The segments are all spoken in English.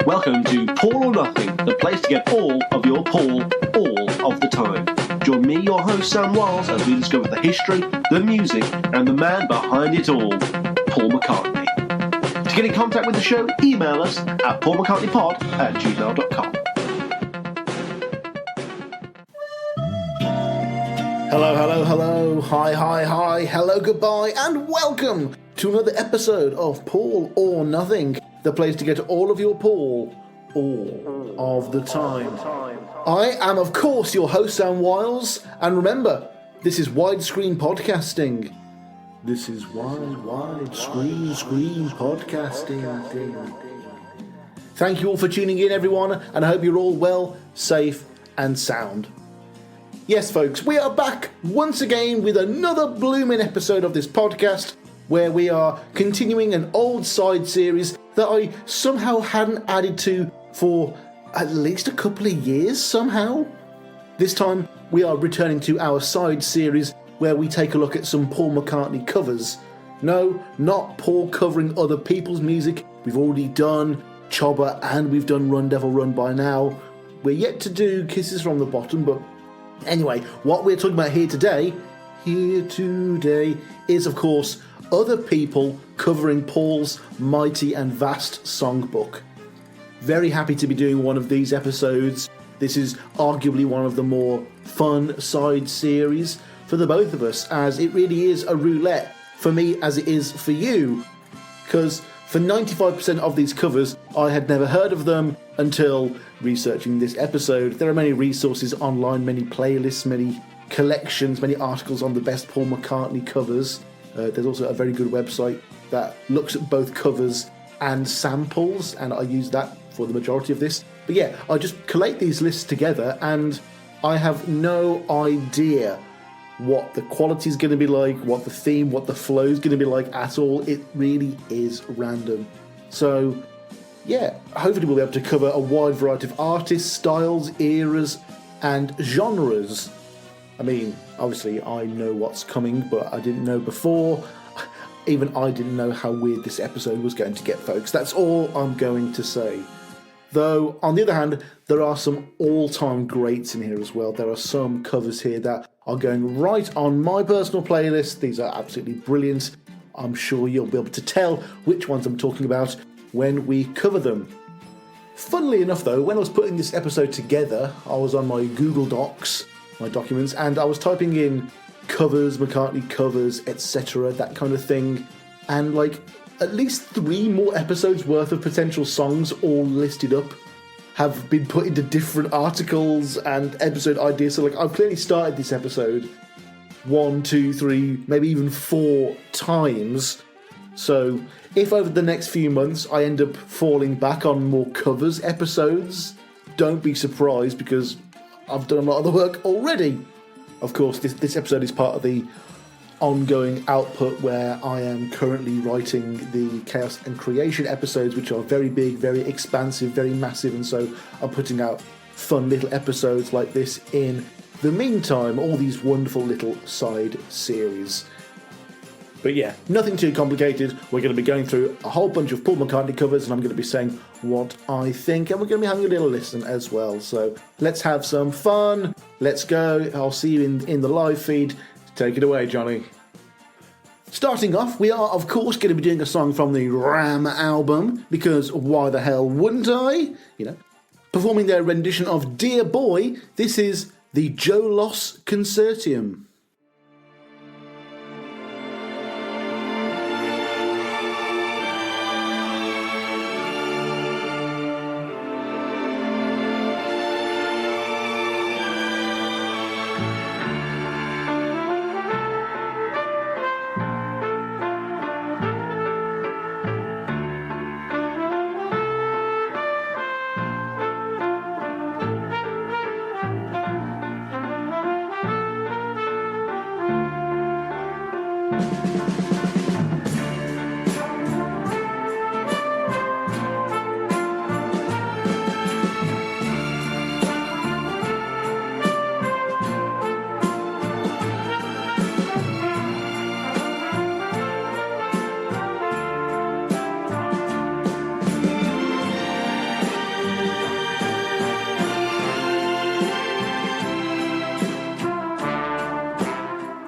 Welcome to Paul or Nothing, the place to get all of your Paul all of the time. Join me, your host Sam Wiles, as we discover the history, the music, and the man behind it all, Paul McCartney. To get in contact with the show, email us at paulmccartneypod@gmail.com. Hello, hi, hello, goodbye, and welcome to another episode of Paul or Nothing, the place to get all of your Paul all of the time. I am, of course, your host, Sam Wiles, and remember, this is widescreen podcasting. This is widescreen podcasting. Thank you all for tuning in, everyone, and I hope you're all well, safe, and sound. Yes, folks, we are back once again with another blooming episode of this podcast where we are continuing an old side series that I somehow hadn't added to for at least a couple of years somehow. This time we are returning to our side series where we take a look at some Paul McCartney covers. No, not Paul covering other people's music. We've already done Chobber and we've done Run Devil Run by now. We're yet to do Kisses from the Bottom, but anyway, what we're talking about here today is, of course, other people covering Paul's mighty and vast songbook. Very happy to be doing one of these episodes. This is arguably one of the more fun side series for the both of us, as it really is a roulette for me as it is for you. Because for 95% of these covers, I had never heard of them until researching this episode. There are many resources online, many playlists, many collections, many articles on the best Paul McCartney covers. There's also a very good website that looks at both covers and samples, and I use that for the majority of this. But yeah, I just collate these lists together and I have no idea what the quality is going to be like, what the theme, what the flow is going to be like at all. It really is random. So yeah, hopefully we'll be able to cover a wide variety of artists, styles, eras, and genres. I mean, obviously I know what's coming, but I didn't know before. Even I didn't know how weird this episode was going to get, folks. That's all I'm going to say. Though, on the other hand, there are some all-time greats in here as well. There are some covers here that are going right on my personal playlist. These are absolutely brilliant. I'm sure you'll be able to tell which ones I'm talking about when we cover them. Funnily enough, though, when I was putting this episode together, I was on my Google Docs, my documents, and I was typing in covers, McCartney covers, etc., that kind of thing, and like at least 3 more episodes worth of potential songs all listed up have been put into different articles and episode ideas. So like I've clearly started this episode 1, 2, 3, maybe even 4 times. So if over the next few months I end up falling back on more covers episodes, don't be surprised because I've done a lot of the work already. Of course, this episode is part of the ongoing output where I am currently writing the Chaos and Creation episodes, which are very big, very expansive, very massive, and so I'm putting out fun little episodes like this in the meantime, all these wonderful little side series. But yeah, nothing too complicated. We're going to be going through a whole bunch of Paul McCartney covers and I'm going to be saying what I think, and we're going to be having a little listen as well. So let's have some fun. Let's go. I'll see you in the live feed. Take it away, Johnny. Starting off, we are, of course, going to be doing a song from the Ram album, because why the hell wouldn't I? You know, performing their rendition of Dear Boy, this is the Joe Loss Concertium.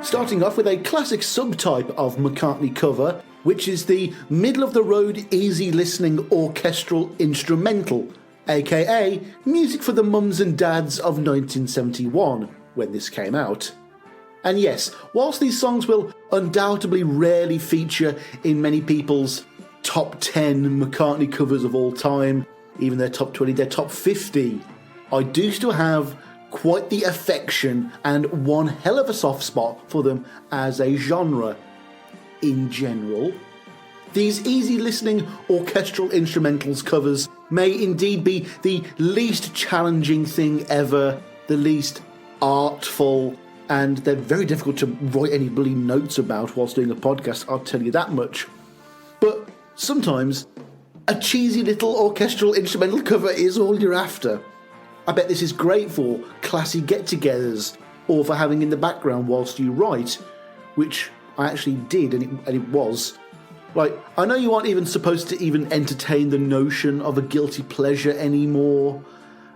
Starting off with a classic subtype of McCartney cover, which is the middle-of-the-road, easy-listening orchestral instrumental, aka music for the mums and dads of 1971, when this came out. And yes, whilst these songs will undoubtedly rarely feature in many people's top 10 McCartney covers of all time, even their top 20, their top 50, I do still have quite the affection and one hell of a soft spot for them as a genre. In general, these easy listening orchestral instrumentals covers may indeed be the least challenging thing ever, the least artful, and they're very difficult to write any bloody notes about whilst doing a podcast, I'll tell you that much. But sometimes a cheesy little orchestral instrumental cover is all you're after. I bet this is great for classy get-togethers or for having in the background whilst you write, which I actually did, and it was. Like, I know you aren't even supposed to even entertain the notion of a guilty pleasure anymore.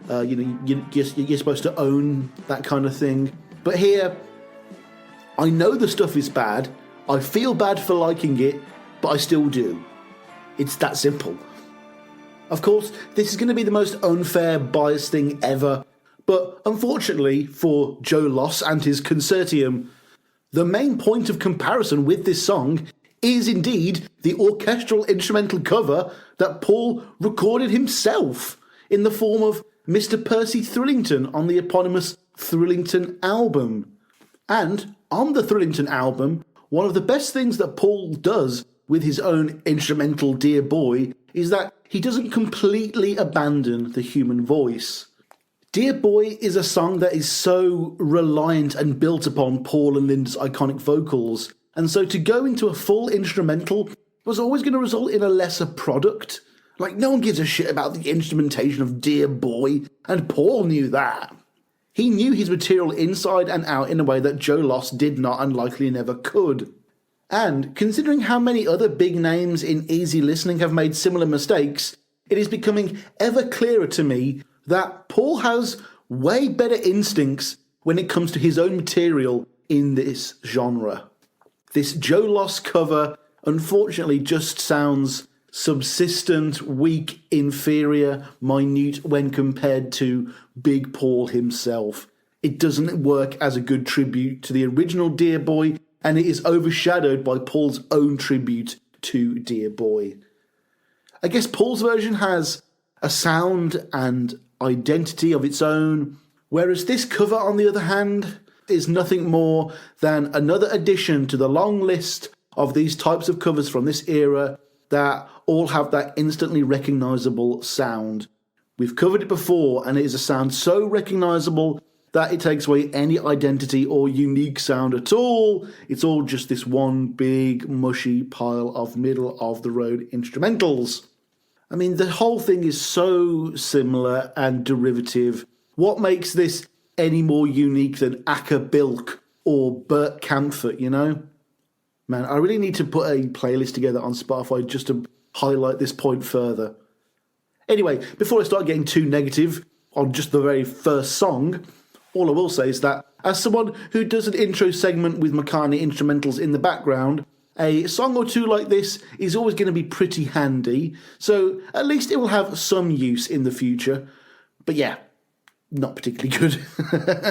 You're supposed to own that kind of thing. But here, I know the stuff is bad, I feel bad for liking it, but I still do. It's that simple. Of course, this is going to be the most unfair, biased thing ever, but unfortunately for Joe Loss and his consortium, the main point of comparison with this song is indeed the orchestral instrumental cover that Paul recorded himself in the form of Mr. Percy Thrillington on the eponymous Thrillington album. And on the Thrillington album, one of the best things that Paul does with his own instrumental Dear Boy is that he doesn't completely abandon the human voice. Dear Boy is a song that is so reliant and built upon Paul and Linda's iconic vocals, and so to go into a full instrumental was always going to result in a lesser product. Like, no one gives a shit about the instrumentation of Dear Boy, and Paul knew that. He knew his material inside and out in a way that Joe Loss did not and likely never could. And considering how many other big names in easy listening have made similar mistakes, it is becoming ever clearer to me that Paul has way better instincts when it comes to his own material in this genre. This Joe Loss cover unfortunately just sounds subsistent, weak, inferior, minute when compared to Big Paul himself. It doesn't work as a good tribute to the original Dear Boy, and it is overshadowed by Paul's own tribute to Dear Boy. I guess Paul's version has a sound and identity of its own, whereas this cover, on the other hand, is nothing more than another addition to the long list of these types of covers from this era that all have that instantly recognisable sound. We've covered it before, and it is a sound so recognisable that it takes away any identity or unique sound at all. It's all just this one big, mushy pile of middle-of-the-road instrumentals. I mean, the whole thing is so similar and derivative. What makes this any more unique than Acker Bilk or Burt Camphor, you know? Man, I really need to put a playlist together on Spotify just to highlight this point further. Anyway, before I start getting too negative on just the very first song, all I will say is that, as someone who does an intro segment with McCartney instrumentals in the background, a song or two like this is always going to be pretty handy, so at least it will have some use in the future. But yeah, not particularly good.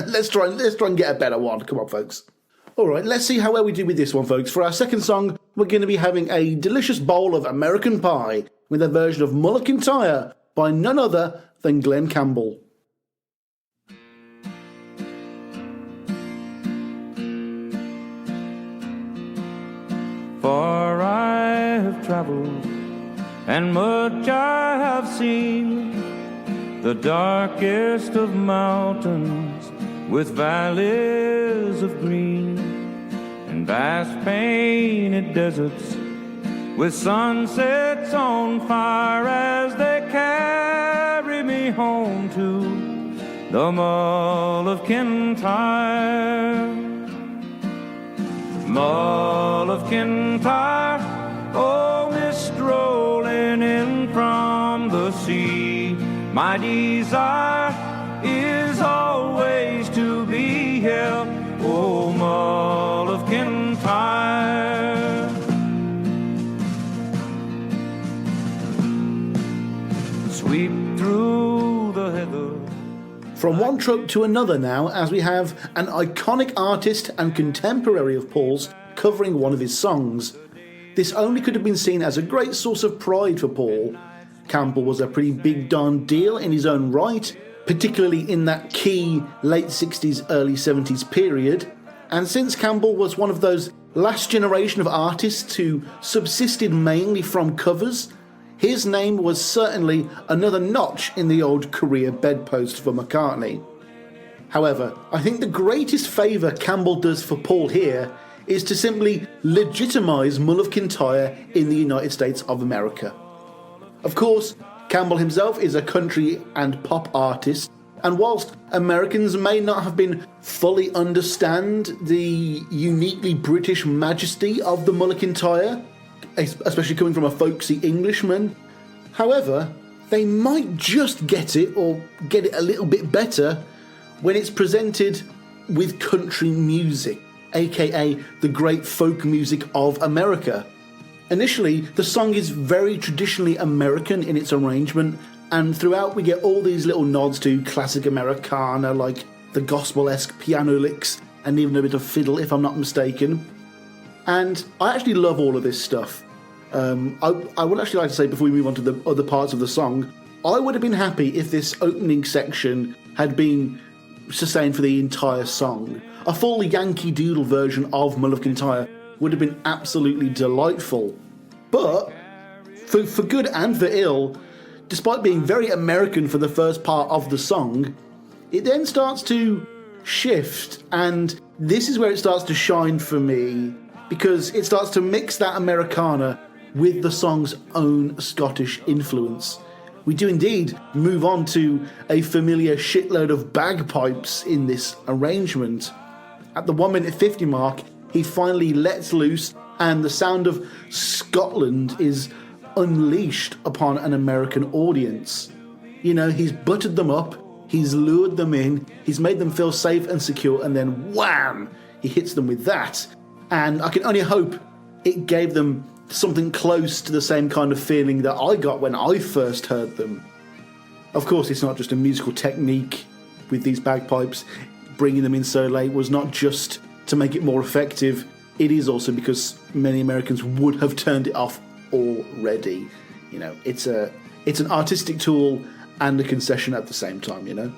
Let's try and get a better one. Come on, folks. Alright, let's see how well we do with this one, folks. For our second song, we're going to be having a delicious bowl of American pie with a version of Mull Kintyre by none other than Glenn Campbell. For I have travelled, and much I have seen, the darkest of mountains with valleys of green, and vast painted deserts with sunsets on fire as they carry me home to the Mull of Kintyre. Mull of Kintyre, oh, mist rolling in from the sea. My desire is always to be here, oh, Mull of sweep through the heather. From one trope to another now, as we have an iconic artist and contemporary of Paul's covering one of his songs. This only could have been seen as a great source of pride for Paul. Campbell was a pretty big darn deal in his own right, particularly in that key late 60s, early 70s period. And since Campbell was one of those last generation of artists who subsisted mainly from covers, his name was certainly another notch in the old career bedpost for McCartney. However, I think the greatest favour Campbell does for Paul here is to simply legitimise Mull of Kintyre in the United States of America. Of course, Campbell himself is a country and pop artist, and whilst Americans may not have been fully understand the uniquely British majesty of the Mull of Kintyre, especially coming from a folksy Englishman, however, they might just get it, or get it a little bit better, when it's presented with country music, aka the great folk music of America. Initially, the song is very traditionally American in its arrangement, and throughout we get all these little nods to classic Americana, like the gospel-esque piano licks, and even a bit of fiddle, if I'm not mistaken. And I actually love all of this stuff. I would actually like to say, before we move on to the other parts of the song, I would have been happy if this opening section had been sustained for the entire song. A full Yankee Doodle version of Mull of Kintyre would have been absolutely delightful. But, for good and for ill, despite being very American for the first part of the song, it then starts to shift, and this is where it starts to shine for me, because it starts to mix that Americana with the song's own Scottish influence. We do indeed move on to a familiar shitload of bagpipes in this arrangement. At the 1 minute 50 mark, he finally lets loose, and the sound of Scotland is unleashed upon an American audience. You know, he's buttered them up, he's lured them in, he's made them feel safe and secure, and then wham! He hits them with that. And I can only hope it gave them something close to the same kind of feeling that I got when I first heard them. Of course, it's not just a musical technique with these bagpipes. Bringing them in so late was not just to make it more effective, it is also because many Americans would have turned it off already. You know, it's an artistic tool and a concession at the same time, you know.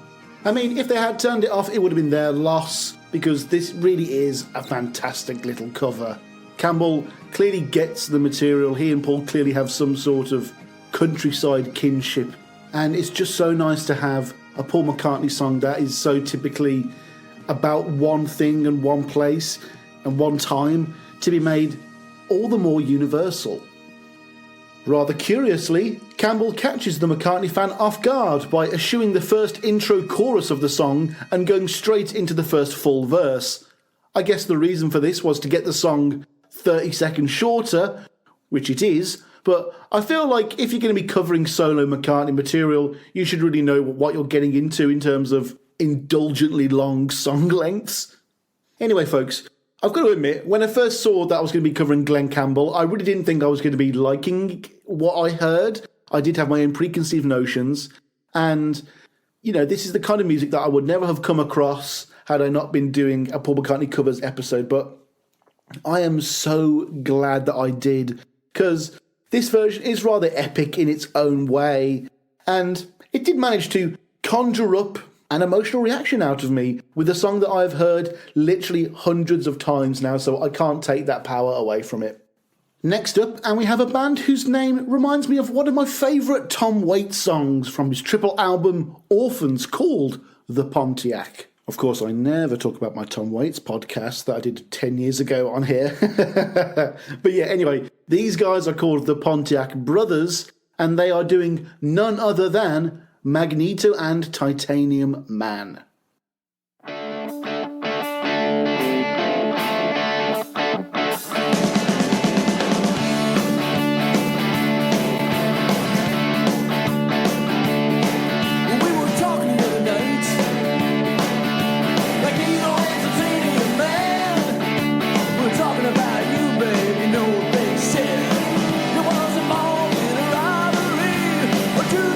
I mean, if they had turned it off, it would have been their loss, because this really is a fantastic little cover. Campbell clearly gets the material. He and Paul clearly have some sort of countryside kinship, and it's just so nice to have a Paul McCartney song that is so typically about one thing and one place and one time to be made all the more universal. Rather curiously, Campbell catches the McCartney fan off guard by eschewing the first intro chorus of the song and going straight into the first full verse. I guess the reason for this was to get the song 30 seconds shorter, which it is, but I feel like if you're going to be covering solo McCartney material, you should really know what you're getting into in terms of indulgently long song lengths. Anyway, folks, I've got to admit, when I first saw that I was going to be covering Glenn Campbell, I really didn't think I was going to be liking what I heard. I did have my own preconceived notions, and, you know, this is the kind of music that I would never have come across had I not been doing a Paul McCartney covers episode, but I am so glad that I did, because this version is rather epic in its own way, and it did manage to conjure up an emotional reaction out of me with a song that I've heard literally hundreds of times now, so I can't take that power away from it. Next up, and we have a band whose name reminds me of one of my favourite Tom Waits songs from his triple album Orphans, called The Pontiac. Of course, I never talk about my Tom Waits podcast that I did 10 years ago on here. But yeah, anyway, these guys are called the Pontiac Brothers, and they are doing none other than Magneto and Titanium Man. About you, baby, no, they said it wasn't more than a robbery or two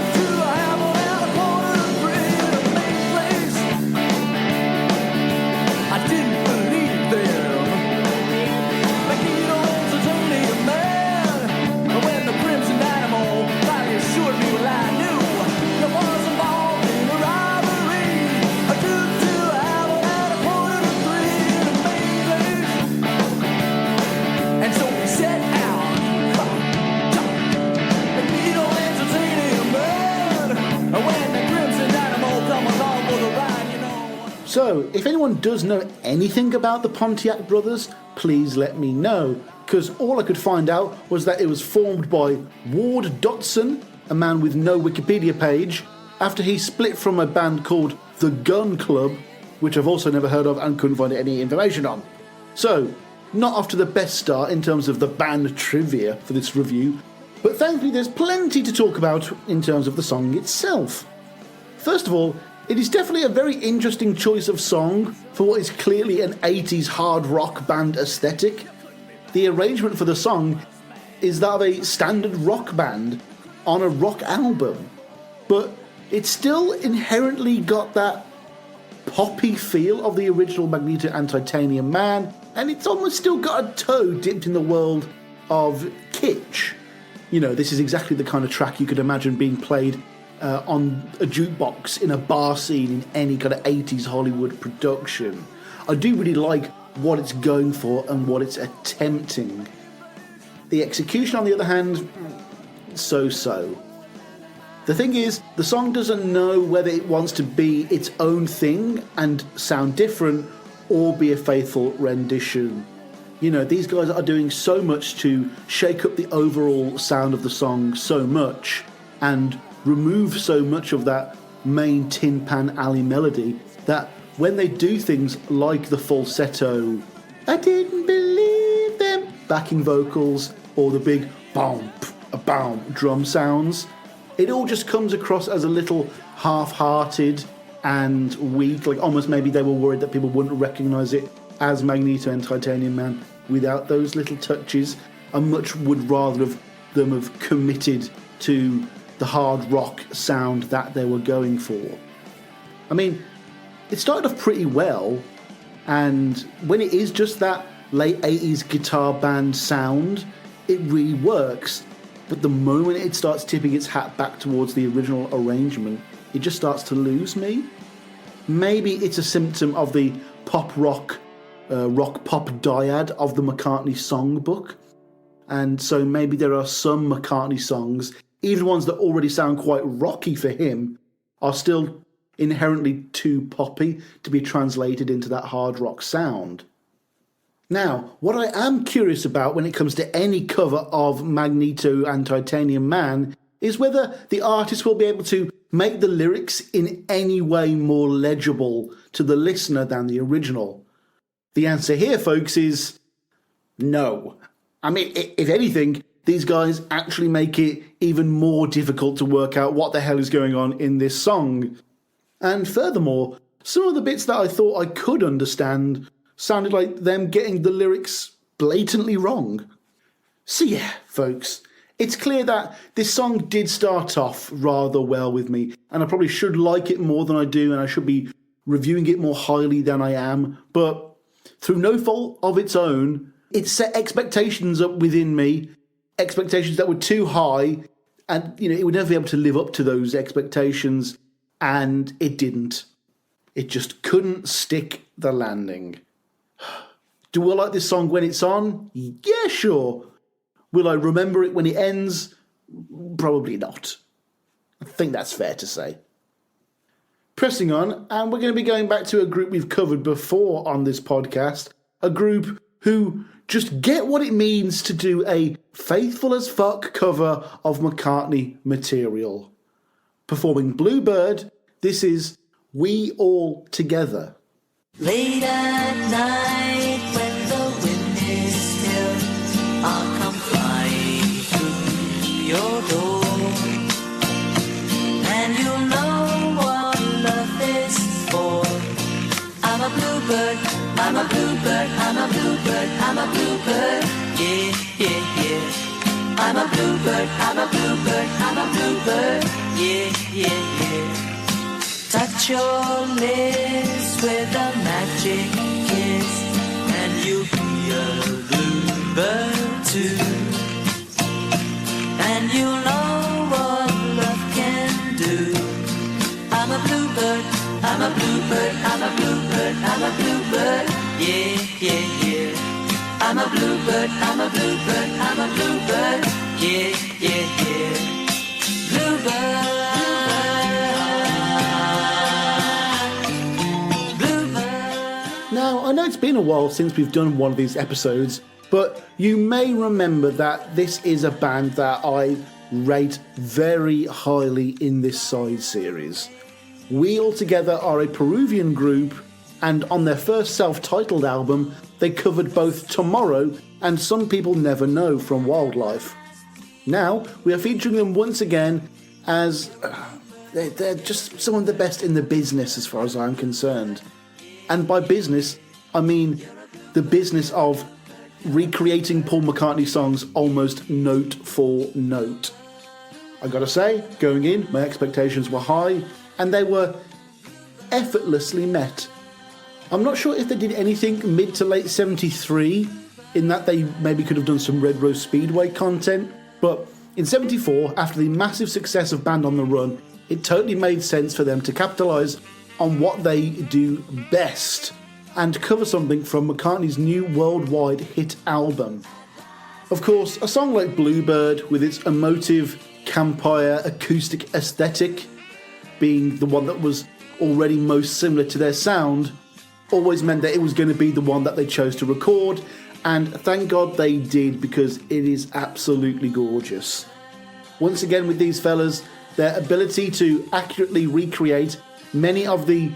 So, if anyone does know anything about the Pontiac brothers, please let me know, because all I could find out was that it was formed by Ward Dotson, a man with no Wikipedia page, after he split from a band called The Gun Club, which I've also never heard of and couldn't find any information on. So, not off to the best start in terms of the band trivia for this review, but thankfully there's plenty to talk about in terms of the song itself. First of all, it is definitely a very interesting choice of song for what is clearly an 80s hard rock band aesthetic. The arrangement for the song is that of a standard rock band on a rock album, but it's still inherently got that poppy feel of the original Magneto and Titanium Man, and it's almost still got a toe dipped in the world of kitsch. You know, this is exactly the kind of track you could imagine being played on a jukebox in a bar scene in any kind of 80s Hollywood production. I do really like what it's going for and what it's attempting. The execution, on the other hand, so-so. The thing is, the song doesn't know whether it wants to be its own thing and sound different or be a faithful rendition. You know, these guys are doing so much to shake up the overall sound of the song so much and remove so much of that main Tin Pan Alley melody that when they do things like the falsetto, I didn't believe them backing vocals or the big boom, boom drum sounds, it all just comes across as a little half-hearted and weak, like almost maybe they were worried that people wouldn't recognise it as Magneto and Titanium Man without those little touches. I much would rather have them have committed to the hard rock sound that they were going for. I mean, it started off pretty well, and when it is just that late 80s guitar band sound, it really works. But the moment it starts tipping its hat back towards the original arrangement, it just starts to lose me. Maybe it's a symptom of the pop rock, rock pop dyad of the McCartney songbook. And so maybe there are some McCartney songs, even ones that already sound quite rocky for him, are still inherently too poppy to be translated into that hard rock sound. Now, what I am curious about when it comes to any cover of Magneto and Titanium Man is whether the artist will be able to make the lyrics in any way more legible to the listener than the original. The answer here, folks, is no. I mean, if anything, these guys actually make it even more difficult to work out what the hell is going on in this song. And furthermore, some of the bits that I thought I could understand sounded like them getting the lyrics blatantly wrong. So yeah, folks, it's clear that this song did start off rather well with me, and I probably should like it more than I do, and I should be reviewing it more highly than I am, but through no fault of its own, it set expectations up within me, expectations that were too high, and it would never be able to live up to those expectations, and it didn't. It just couldn't stick the landing. Do I like this song when it's on? Yeah, sure. Will I remember it when it ends? Probably not. I think that's fair to say. Pressing on, and we're going to be going back to a group we've covered before on this podcast, a group who just get what it means to do a faithful as fuck cover of McCartney material. Performing Bluebird, this is We All Together. Late at night when the wind is still, I'll come flying through your door, and you'll know what love is for. I'm a bluebird, I'm a bluebird, I'm a bluebird, I'm a bluebird, yeah, yeah, yeah. I'm a bluebird, I'm a bluebird, I'm a bluebird, yeah, yeah, yeah. Touch your lips with a magic kiss, and you'll be a bluebird too. And you'll know what love can do. I'm a bluebird, I'm a bluebird, I'm a bluebird, I'm a bluebird, yeah, yeah, yeah. I'm a bluebird, I'm a bluebird, I'm a bluebird, yeah, yeah, yeah. Bluebird. know it's been a while since we've done one of these episodes, but you may remember that this is a band that I rate very highly in this side series. We Altogether are a Peruvian group, and on their first self-titled album, they covered both Tomorrow and Some People Never Know from Wildlife. Now, we are featuring them once again as they're just some of the best in the business as far as I'm concerned. And by business, I mean the business of recreating Paul McCartney songs almost note for note. I gotta say, going in, my expectations were high, and they were effortlessly met. I'm not sure if they did anything mid to late 73, in that they maybe could have done some Red Rose Speedway content, but in 74, after the massive success of Band on the Run, it totally made sense for them to capitalise on what they do best, and cover something from McCartney's new worldwide hit album. Of course, a song like Bluebird, with its emotive, campfire, acoustic aesthetic, being the one that was already most similar to their sound, always meant that it was going to be the one that they chose to record, and thank God they did, because it is absolutely gorgeous. Once again with these fellas, their ability to accurately recreate many of the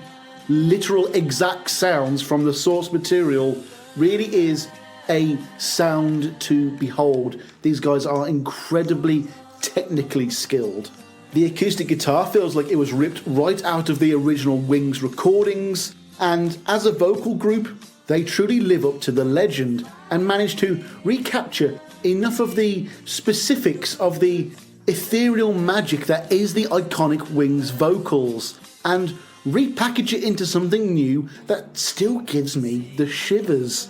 literal exact sounds from the source material really is a sound to behold. These guys are incredibly technically skilled. The acoustic guitar feels like it was ripped right out of the original Wings recordings, and as a vocal group, they truly live up to the legend and manage to recapture enough of the specifics of the ethereal magic that is the iconic Wings vocals, and repackage it into something new that still gives me the shivers.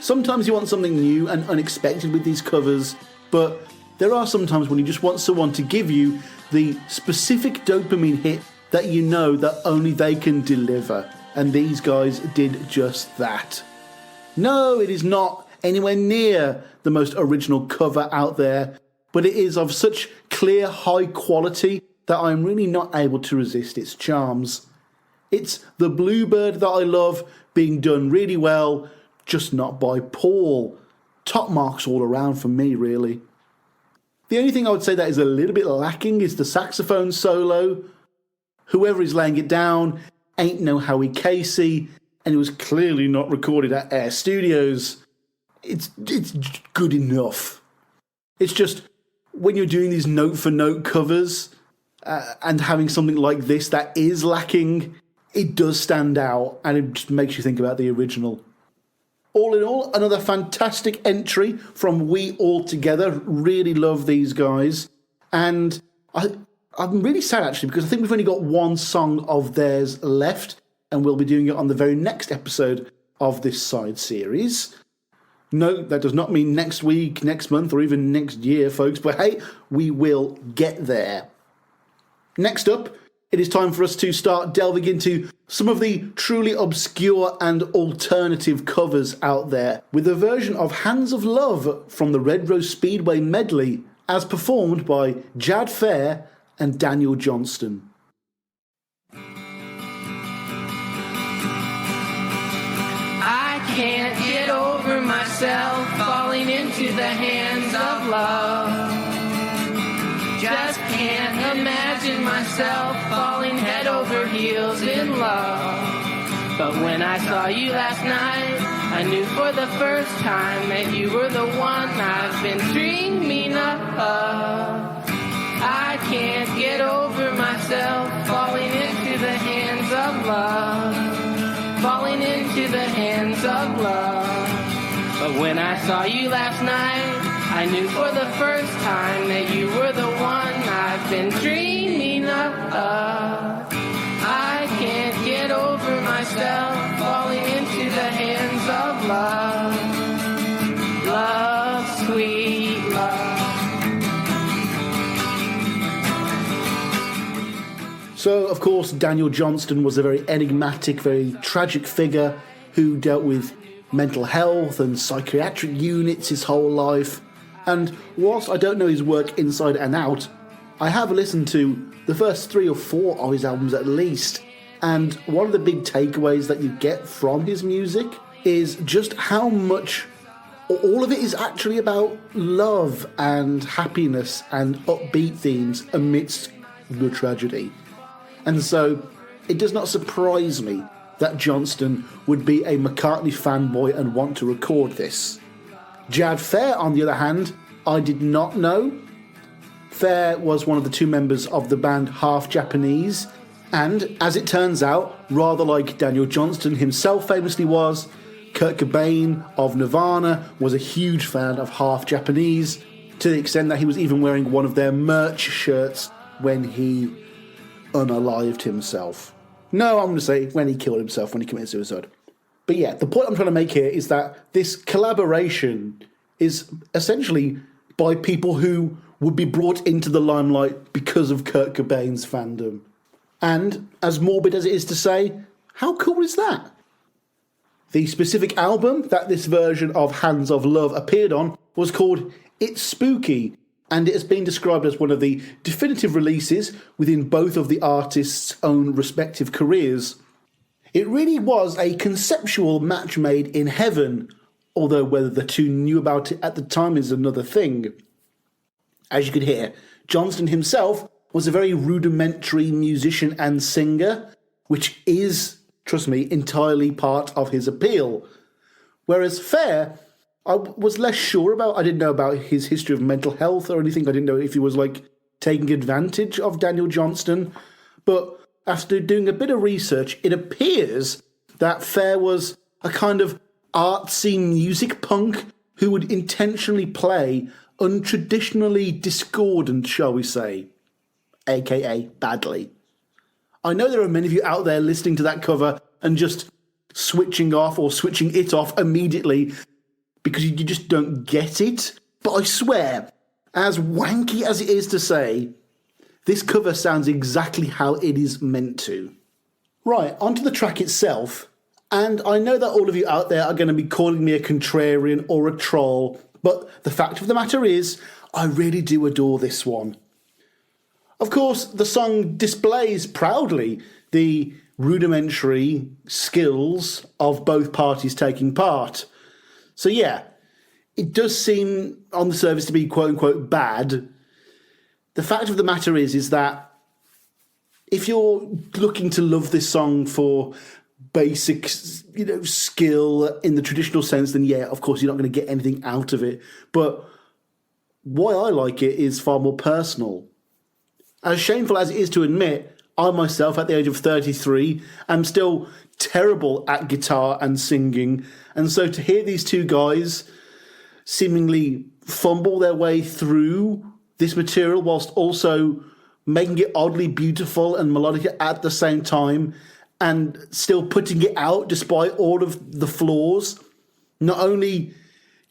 Sometimes you want something new and unexpected with these covers, but there are some times when you just want someone to give you the specific dopamine hit that you know that only they can deliver, and these guys did just that. No, it is not anywhere near the most original cover out there, but it is of such clear high quality that I'm really not able to resist its charms. It's the Bluebird that I love, being done really well, just not by Paul. Top marks all around for me, really. The only thing I would say that is a little bit lacking is the saxophone solo. Whoever is laying it down ain't no Howie Casey, and it was clearly not recorded at Air Studios. It's good enough. It's just, when you're doing these note-for-note covers, and having something like this that is lacking, it does stand out, and it just makes you think about the original. All in all, another fantastic entry from We Altogether. Really love these guys. And I'm really sad, actually, because I think we've only got one song of theirs left, and we'll be doing it on the very next episode of this side series. No, that does not mean next week, next month, or even next year, folks, but hey, we will get there. Next up, it is time for us to start delving into some of the truly obscure and alternative covers out there, with a version of Hands of Love from the Red Rose Speedway medley, as performed by Jad Fair and Daniel Johnston. I can't get over myself falling into the hands of love. Just can't imagine myself falling head over heels in love. But when I saw you last night, I knew for the first time that you were the one I've been dreaming of. I can't get over myself falling into the hands of love. Falling into the hands of love. But when I saw you last night, I knew for the first time that you were the one I've been dreaming of. I can't get over myself falling into the hands of love. Love, sweet love. So, of course, Daniel Johnston was a very enigmatic, very tragic figure who dealt with mental health and psychiatric units his whole life. And whilst I don't know his work inside and out, I have listened to the first 3 or 4 of his albums at least. And one of the big takeaways that you get from his music is just how much all of it is actually about love and happiness and upbeat themes amidst the tragedy. And so it does not surprise me that Johnston would be a McCartney fanboy and want to record this. Jad Fair, on the other hand, I did not know. Fair was one of the two members of the band Half Japanese, and as it turns out, rather like Daniel Johnston himself famously was, Kurt Cobain of Nirvana was a huge fan of Half Japanese, to the extent that he was even wearing one of their merch shirts when he unalived himself. No, I'm going to say when he killed himself, when he committed suicide. But yeah, the point I'm trying to make here is that this collaboration is essentially by people who would be brought into the limelight because of Kurt Cobain's fandom. And as morbid as it is to say, how cool is that? The specific album that this version of Hands of Love appeared on was called It's Spooky, and it has been described as one of the definitive releases within both of the artists' own respective careers. It really was a conceptual match made in heaven, although whether the two knew about it at the time is another thing. As you could hear, Johnston himself was a very rudimentary musician and singer, which is, trust me, entirely part of his appeal. Whereas Fair, I was less sure about. I didn't know about his history of mental health or anything. I didn't know if he was taking advantage of Daniel Johnston. But after doing a bit of research, it appears that Fair was a kind of artsy music punk who would intentionally play untraditionally discordant, shall we say, aka badly. I know there are many of you out there listening to that cover and just switching off or switching it off immediately because you just don't get it. But I swear, as wanky as it is to say, this cover sounds exactly how it is meant to. Right, onto the track itself. And I know that all of you out there are going to be calling me a contrarian or a troll, but the fact of the matter is, I really do adore this one. Of course, the song displays proudly the rudimentary skills of both parties taking part. So yeah, it does seem on the surface to be quote-unquote bad. The fact of the matter is that if you're looking to love this song for basic, skill in the traditional sense, then yeah, of course, you're not going to get anything out of it. But why I like it is far more personal. As shameful as it is to admit, I myself, at the age of 33, am still terrible at guitar and singing. And so to hear these two guys seemingly fumble their way through this material whilst also making it oddly beautiful and melodic at the same time and still putting it out despite all of the flaws, not only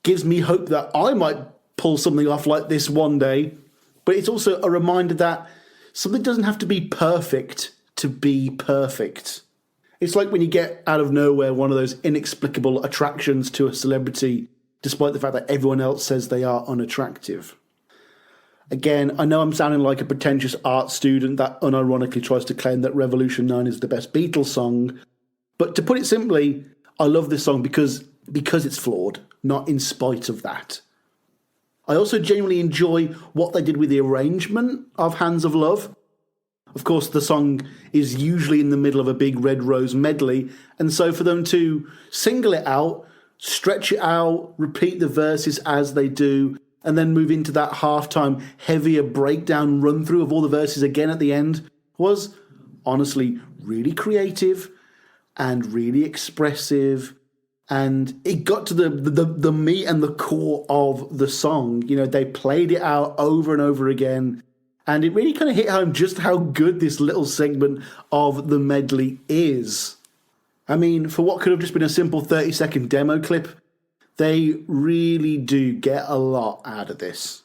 gives me hope that I might pull something off like this one day, but it's also a reminder that something doesn't have to be perfect to be perfect. It's like when you get out of nowhere one of those inexplicable attractions to a celebrity, despite the fact that everyone else says they are unattractive. Again, I know I'm sounding like a pretentious art student that unironically tries to claim that Revolution 9 is the best Beatles song, but to put it simply, I love this song because it's flawed, not in spite of that. I also genuinely enjoy what they did with the arrangement of Hands of Love. Of course, the song is usually in the middle of a big Red Rose medley, and so for them to single it out, stretch it out, repeat the verses as they do, and then move into that halftime heavier breakdown run through of all the verses again at the end was honestly really creative and really expressive. And it got to the meat and the core of the song. They played it out over and over again. And it really kind of hit home just how good this little segment of the medley is. I mean, for what could have just been a simple 30-second demo clip, they really do get a lot out of this.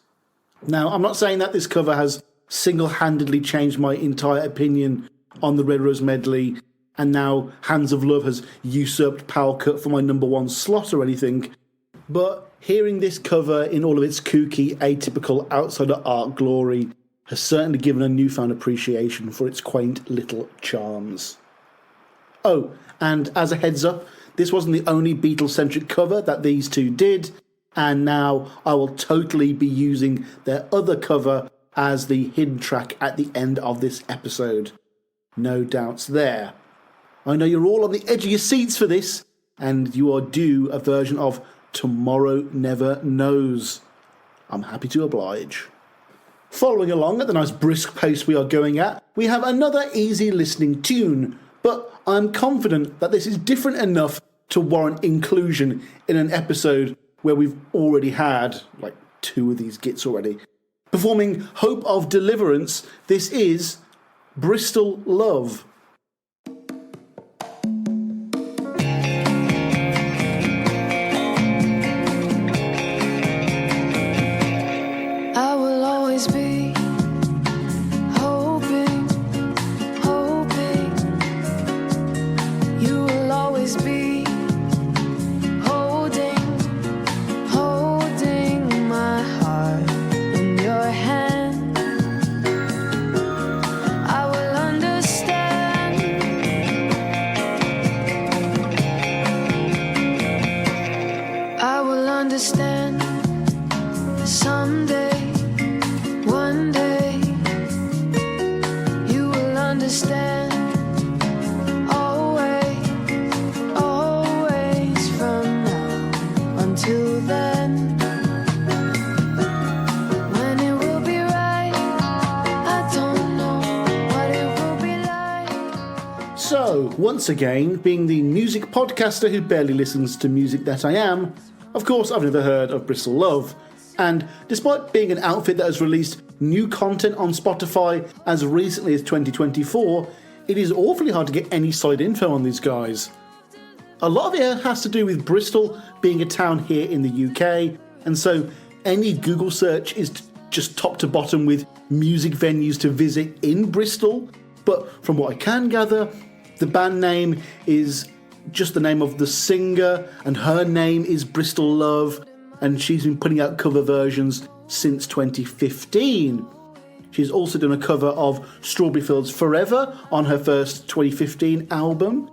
Now, I'm not saying that this cover has single-handedly changed my entire opinion on the Red Rose medley, and now Hands of Love has usurped Power Cut for my number one slot or anything, but hearing this cover in all of its kooky, atypical, outsider art glory has certainly given a newfound appreciation for its quaint little charms. Oh, and as a heads up, this wasn't the only Beatles-centric cover that these two did, and now I will totally be using their other cover as the hidden track at the end of this episode. No doubts there. I know you're all on the edge of your seats for this, and you are due a version of Tomorrow Never Knows. I'm happy to oblige. Following along at the nice brisk pace we are going at, we have another easy listening tune, but I'm confident that this is different enough to warrant inclusion in an episode where we've already had, like, 2 of these gits already. Performing Hope of Deliverance, this is Bristol Love. I will always be hoping, hoping. You will always be holding, holding my heart in your hand. I will understand. I will understand someday. One day you will understand. Always, always from now until then. When it will be right, I don't know what it will be like. So, once again, being the music podcaster who barely listens to music that I am, of course I've never heard of Bristol Love. And despite being an outfit that has released new content on Spotify as recently as 2024, it is awfully hard to get any side info on these guys. A lot of it has to do with Bristol being a town here in the UK, and so any Google search is just top to bottom with music venues to visit in Bristol. But from what I can gather, the band name is just the name of the singer, and her name is Bristol Love, and she's been putting out cover versions since 2015. She's also done a cover of Strawberry Fields Forever on her first 2015 album.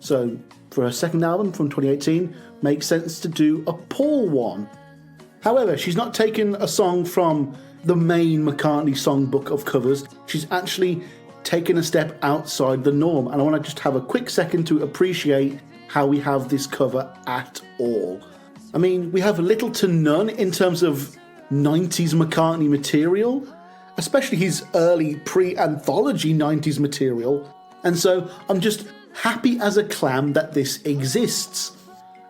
So for her second album from 2018, makes sense to do a Paul one. However, she's not taken a song from the main McCartney songbook of covers. She's actually taken a step outside the norm, and I want to just have a quick second to appreciate how we have this cover at all. I mean, we have little to none in terms of 90s McCartney material, especially his early pre-anthology 90s material, and so I'm just happy as a clam that this exists.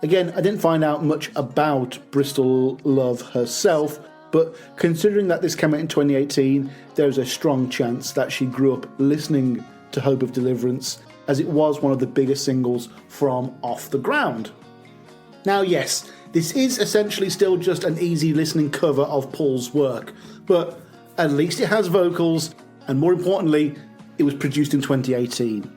Again, I didn't find out much about Bristol Love herself, but considering that this came out in 2018, there's a strong chance that she grew up listening to Hope of Deliverance, as it was one of the biggest singles from Off the Ground. Now, yes, this is essentially still just an easy listening cover of Paul's work, but at least it has vocals, and more importantly, it was produced in 2018.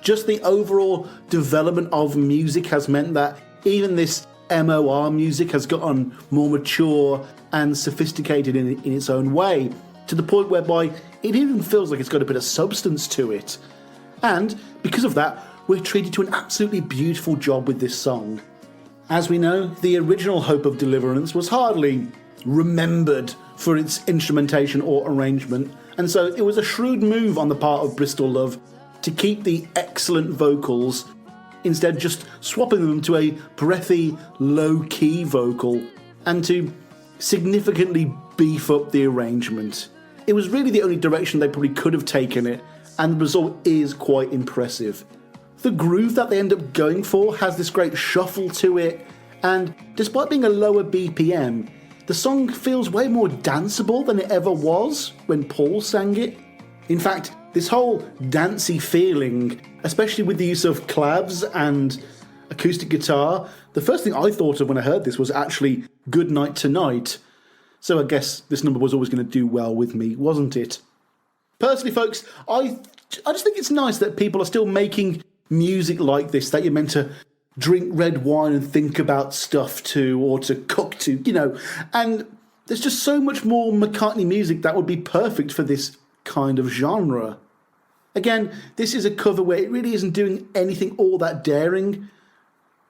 Just the overall development of music has meant that even this MOR music has gotten more mature and sophisticated in its own way, to the point whereby it even feels like it's got a bit of substance to it. And because of that, we're treated to an absolutely beautiful job with this song. As we know, the original Hope of Deliverance was hardly remembered for its instrumentation or arrangement, and so it was a shrewd move on the part of Bristol Love to keep the excellent vocals, instead just swapping them to a breathy, low-key vocal, and to significantly beef up the arrangement. It was really the only direction they probably could have taken it, and the result is quite impressive. The groove that they end up going for has this great shuffle to it, and despite being a lower BPM, the song feels way more danceable than it ever was when Paul sang it. In fact, this whole dancey feeling, especially with the use of clavs and acoustic guitar, the first thing I thought of when I heard this was actually Good Night Tonight. So I guess this number was always going to do well with me, wasn't it? Personally, folks, I just think it's nice that people are still making music like this, that you're meant to drink red wine and think about stuff to, or to cook to, you know. And there's just so much more McCartney music that would be perfect for this kind of genre. Again, this is a cover where it really isn't doing anything all that daring,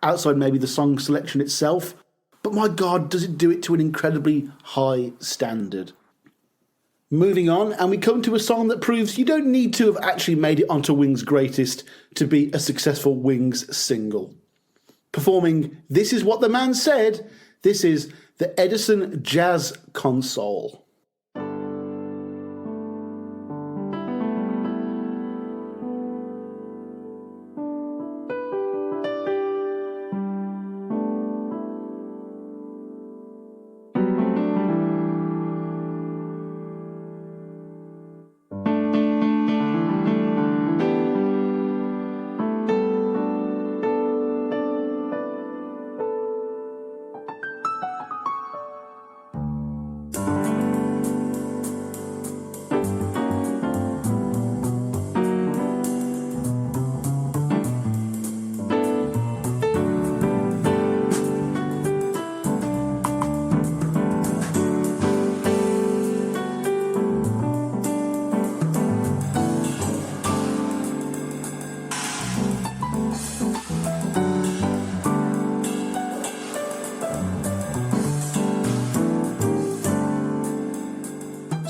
outside maybe the song selection itself, but my God, does it do it to an incredibly high standard. Moving on, and we come to a song that proves you don't need to have actually made it onto Wings' Greatest to be a successful Wings single. Performing This Is What the Man Said, this is the Edison Jazz Console.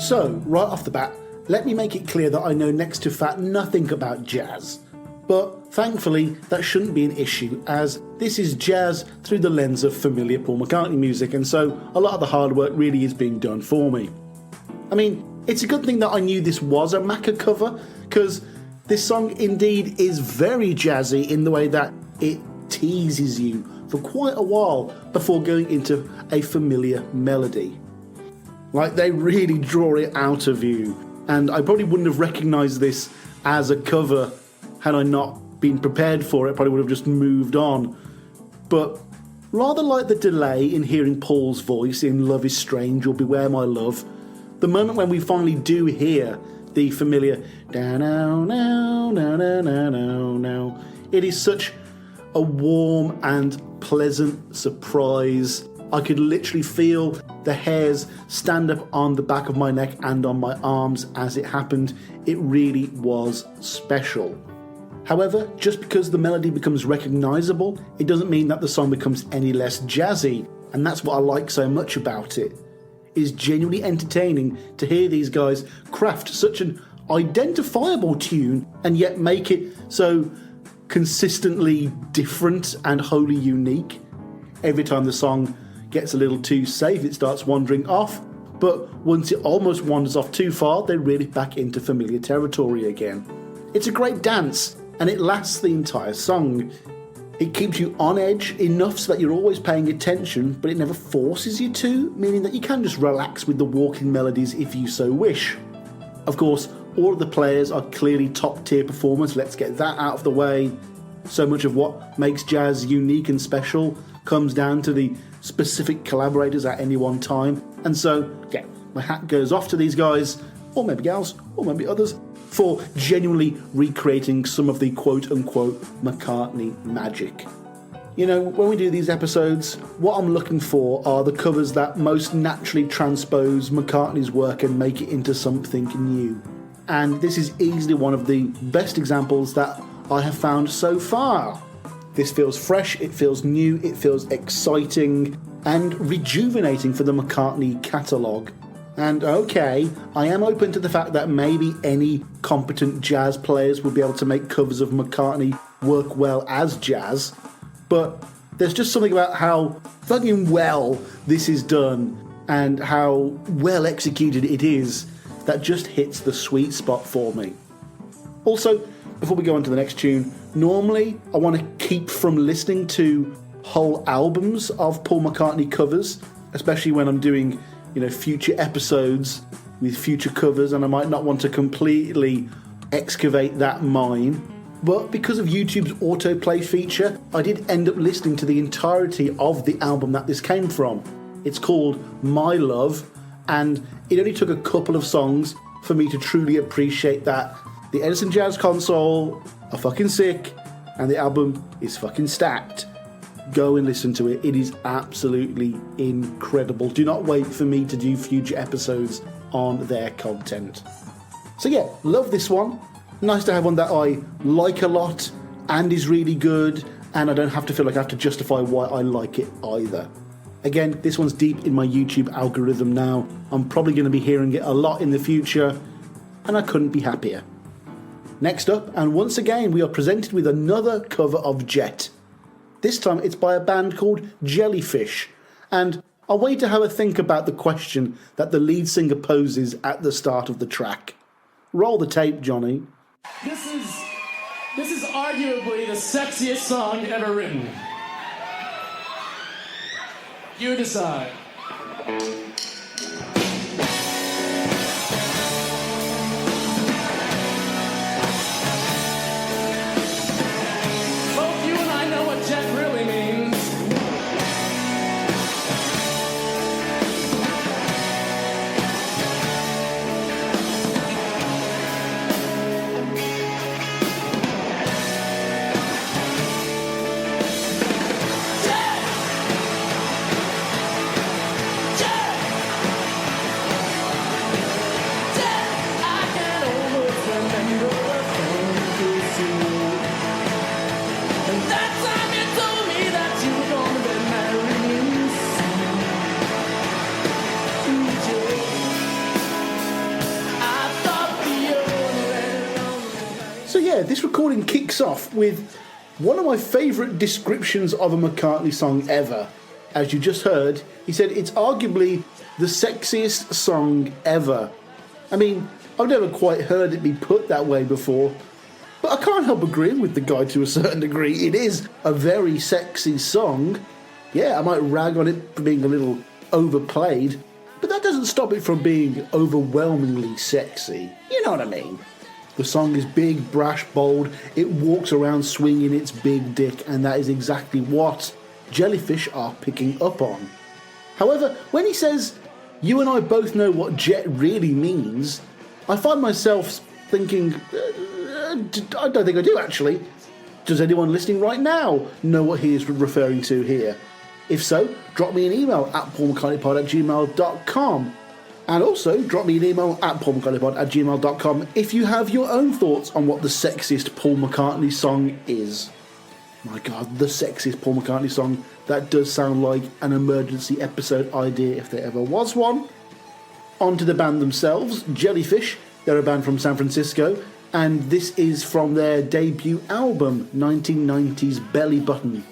So, right off the bat, let me make it clear that I know next to fat nothing about jazz. But thankfully, that shouldn't be an issue, as this is jazz through the lens of familiar Paul McCartney music, and so a lot of the hard work really is being done for me. I mean, it's a good thing that I knew this was a Macca cover, because this song indeed is very jazzy in the way that it teases you for quite a while before going into a familiar melody. Like, they really draw it out of you, and I probably wouldn't have recognised this as a cover had I not been prepared for it. Probably would have just moved on. But rather like the delay in hearing Paul's voice in Love Is Strange or Beware My Love, the moment when we finally do hear the familiar da-now, it is such a warm and pleasant surprise. I could literally feel the hairs stand up on the back of my neck and on my arms as it happened. It really was special. However, just because the melody becomes recognisable, it doesn't mean that the song becomes any less jazzy, and that's what I like so much about it. It is genuinely entertaining to hear these guys craft such an identifiable tune and yet make it so consistently different and wholly unique. Every time the song gets a little too safe, it starts wandering off, but once it almost wanders off too far, they're really back into familiar territory again. It's a great dance, and it lasts the entire song. It keeps you on edge enough so that you're always paying attention, but it never forces you to, meaning that you can just relax with the walking melodies if you so wish. Of course, all of the players are clearly top tier performers, let's get that out of the way. So much of what makes jazz unique and special comes down to the specific collaborators at any one time, and so, yeah, my hat goes off to these guys, or maybe gals, or maybe others, for genuinely recreating some of the quote-unquote McCartney magic. You know, when we do these episodes, what I'm looking for are the covers that most naturally transpose McCartney's work and make it into something new. And this is easily one of the best examples that I have found so far. This feels fresh, it feels new, it feels exciting and rejuvenating for the McCartney catalogue. And okay, I am open to the fact that maybe any competent jazz players would be able to make covers of McCartney work well as jazz, but there's just something about how fucking well this is done and how well executed it is that just hits the sweet spot for me. Also, before we go on to the next tune, normally I want to keep from listening to whole albums of Paul McCartney covers, especially when I'm doing, future episodes with future covers, and I might not want to completely excavate that mine. But because of YouTube's autoplay feature, I did end up listening to the entirety of the album that this came from. It's called My Love, and it only took a couple of songs for me to truly appreciate that the Edison Jazz Console are fucking sick, and the album is fucking stacked. Go and listen to it. It is absolutely incredible. Do not wait for me to do future episodes on their content. So yeah, love this one. Nice to have one that I like a lot and is really good and I don't have to feel like I have to justify why I like it either. Again, this one's deep in my YouTube algorithm now. I'm probably going to be hearing it a lot in the future, and I couldn't be happier. Next up, and once again, we are presented with another cover of Jet. This time it's by a band called Jellyfish, and I want you to have a think about the question that the lead singer poses at the start of the track. Roll the tape, Johnny. This is arguably the sexiest song ever written. You decide. Both you and I know what jet really means. So yeah, this recording kicks off with one of my favourite descriptions of a McCartney song ever. As you just heard, he said it's arguably the sexiest song ever. I mean, I've never quite heard it be put that way before, but I can't help agreeing with the guy to a certain degree. It is a very sexy song. Yeah, I might rag on it for being a little overplayed, but that doesn't stop it from being overwhelmingly sexy. You know what I mean? The song is big, brash, bold. It walks around swinging its big dick, and that is exactly what Jellyfish are picking up on. However, when he says, "You and I both know what jet really means," I find myself thinking, I don't think I do actually. Does anyone listening right now know what he is referring to here? If so, drop me an email at paulmccartneypod@gmail.com. And also, drop me an email at paulmccartneypod@gmail.com if you have your own thoughts on what the sexiest Paul McCartney song is. My God, the sexiest Paul McCartney song. That does sound like an emergency episode idea if there ever was one. On to the band themselves, Jellyfish. They're a band from San Francisco, and this is from their debut album, 1990's Belly Button.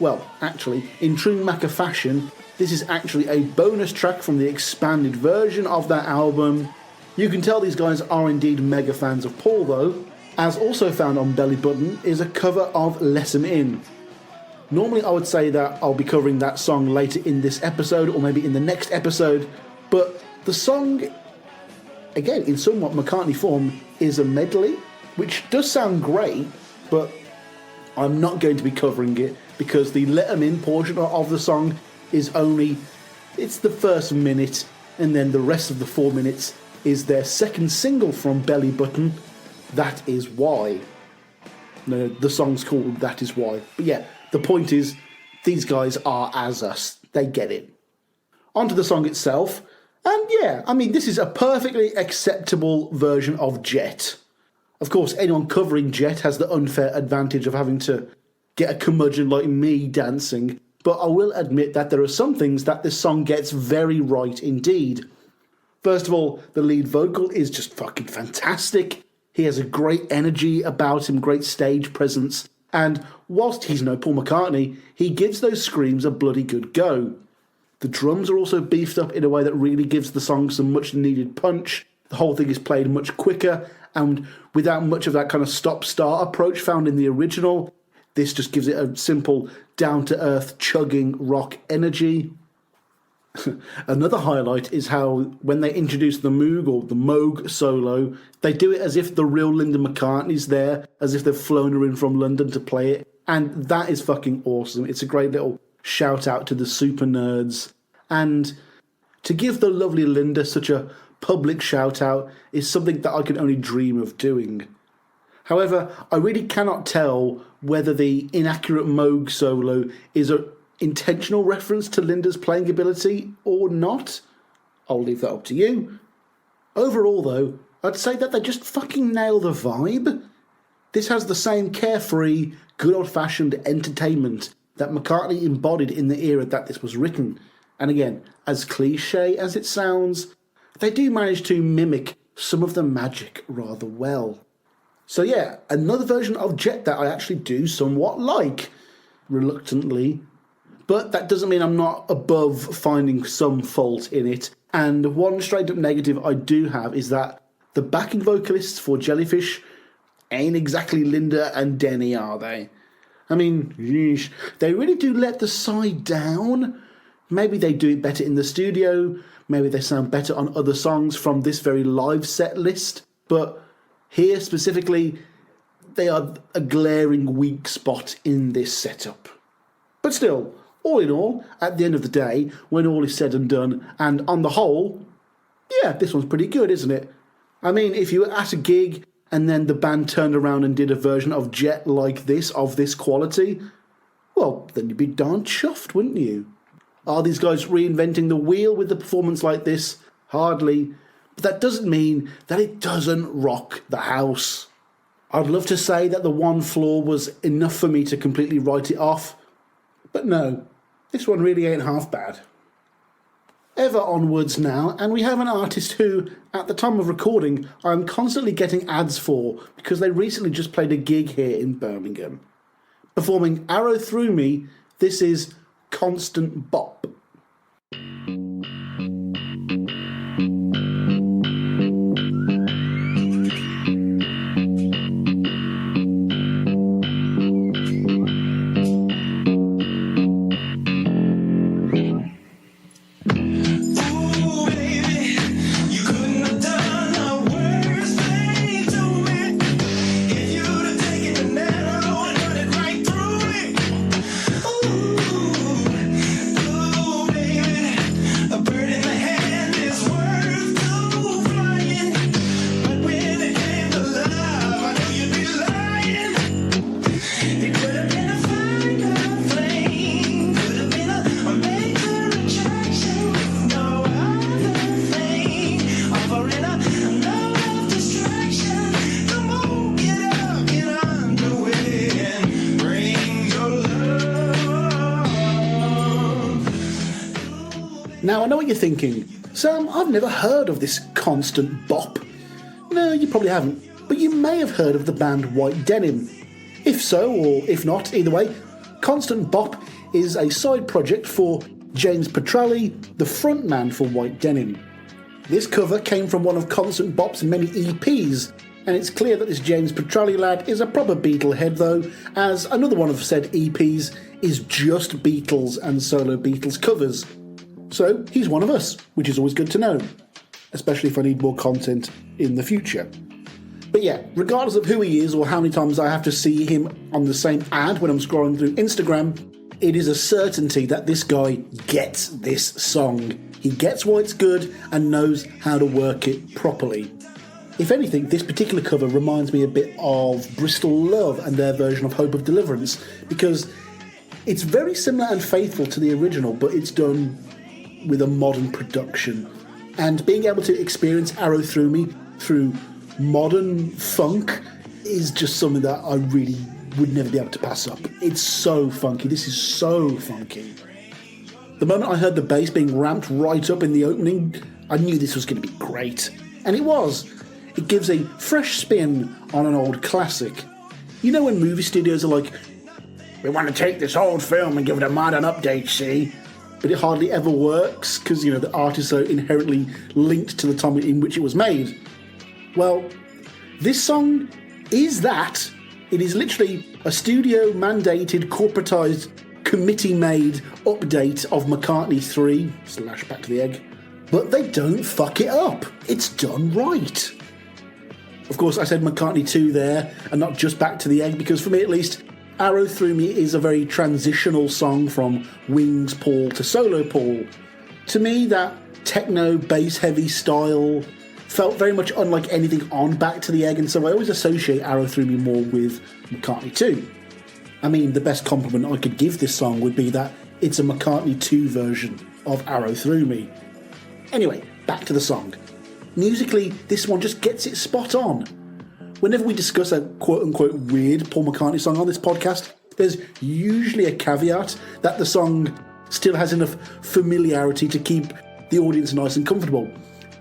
Well, actually, in true Macca fashion, this is actually a bonus track from the expanded version of that album. You can tell these guys are indeed mega fans of Paul though, as also found on Belly Button is a cover of Let 'Em In. Normally I would say that I'll be covering that song later in this episode or maybe in the next episode, but the song, again in somewhat McCartney form, is a medley, which does sound great, but I'm not going to be covering it because the Let 'Em In portion of the song is it's the first minute, and then the rest of the 4 minutes is their second single from Belly Button, That Is Why. No, the song's called That Is Why. But yeah, the point is, these guys are as us. They get it. On to the song itself, and yeah, I mean, this is a perfectly acceptable version of Jet. Of course, anyone covering Jet has the unfair advantage of having to get a curmudgeon like me dancing, but I will admit that there are some things that this song gets very right indeed. First of all, the lead vocal is just fucking fantastic. He has a great energy about him, great stage presence, and whilst he's no Paul McCartney, he gives those screams a bloody good go. The drums are also beefed up in a way that really gives the song some much needed punch. The whole thing is played much quicker, and without much of that kind of stop-start approach found in the original, this just gives it a simple, down-to-earth, chugging rock energy. Another highlight is how, when they introduce the Moog or the Moog solo, they do it as if the real Linda McCartney's there, as if they've flown her in from London to play it, and that is fucking awesome. It's a great little shout-out to the super nerds, and to give the lovely Linda such a public shout-out is something that I can only dream of doing. However, I really cannot tell whether the inaccurate Moog solo is an intentional reference to Linda's playing ability or not. I'll leave that up to you. Overall, though, I'd say that they just fucking nail the vibe. This has the same carefree, good old-fashioned entertainment that McCartney embodied in the era that this was written. And again, as cliche as it sounds, they do manage to mimic some of the magic rather well. So yeah, another version of Jet that I actually do somewhat like, reluctantly. But that doesn't mean I'm not above finding some fault in it. And one straight up negative I do have is that the backing vocalists for Jellyfish ain't exactly Linda and Denny, are they? I mean, yeesh, they really do let the side down. Maybe they do it better in the studio. Maybe they sound better on other songs from this very live set list. But here specifically, they are a glaring weak spot in this setup. But still, all in all, at the end of the day, when all is said and done, and on the whole, yeah, this one's pretty good, isn't it? I mean, if you were at a gig and then the band turned around and did a version of Jet like this, of this quality, well, then you'd be darn chuffed, wouldn't you? Are these guys reinventing the wheel with a performance like this? Hardly. But that doesn't mean that it doesn't rock the house. I'd love to say that the one flaw was enough for me to completely write it off, but no, this one really ain't half bad. Ever onwards now, and we have an artist who, at the time of recording, I'm constantly getting ads for because they recently just played a gig here in Birmingham. Performing Arrow Through Me, this is Constant Bop. Now, I know what you're thinking. Sam, I've never heard of this Constant Bop. No, you probably haven't, but you may have heard of the band White Denim. If so, or if not, either way, Constant Bop is a side project for James Petrelli, the frontman for White Denim. This cover came from one of Constant Bop's many EPs, and it's clear that this James Petrelli lad is a proper Beatle head though, as another one of said EPs is just Beatles and solo Beatles covers. So he's one of us, which is always good to know, especially if I need more content in the future. But yeah, regardless of who he is or how many times I have to see him on the same ad when I'm scrolling through Instagram, it is a certainty that this guy gets this song. He gets why it's good and knows how to work it properly. If anything, this particular cover reminds me a bit of Bristol Love and their version of Hope of Deliverance, because it's very similar and faithful to the original, but it's done with a modern production. And being able to experience Arrow Through Me through modern funk is just something that I really would never be able to pass up. It's so funky. This is so funky. The moment I heard the bass being ramped right up in the opening, I knew this was going to be great. And it was. It gives a fresh spin on an old classic. You know when movie studios are like, we want to take this old film and give it a modern update, see? But it hardly ever works because, you know, the art is so inherently linked to the time in which it was made. Well, this song is that. It is literally a studio-mandated, corporatised, committee-made update of McCartney 3 / Back to the Egg. But they don't fuck it up. It's done right. Of course, I said McCartney 2 there, and not just Back to the Egg, because for me at least, Arrow Through Me is a very transitional song from Wings Paul to solo Paul. To me, that techno, bass-heavy style felt very much unlike anything on Back to the Egg, and so I always associate Arrow Through Me more with McCartney 2. I mean, the best compliment I could give this song would be that it's a McCartney 2 version of Arrow Through Me. Anyway, back to the song. Musically, this one just gets it spot on. whenever we discuss a quote-unquote weird Paul McCartney song on this podcast, there's usually a caveat that the song still has enough familiarity to keep the audience nice and comfortable.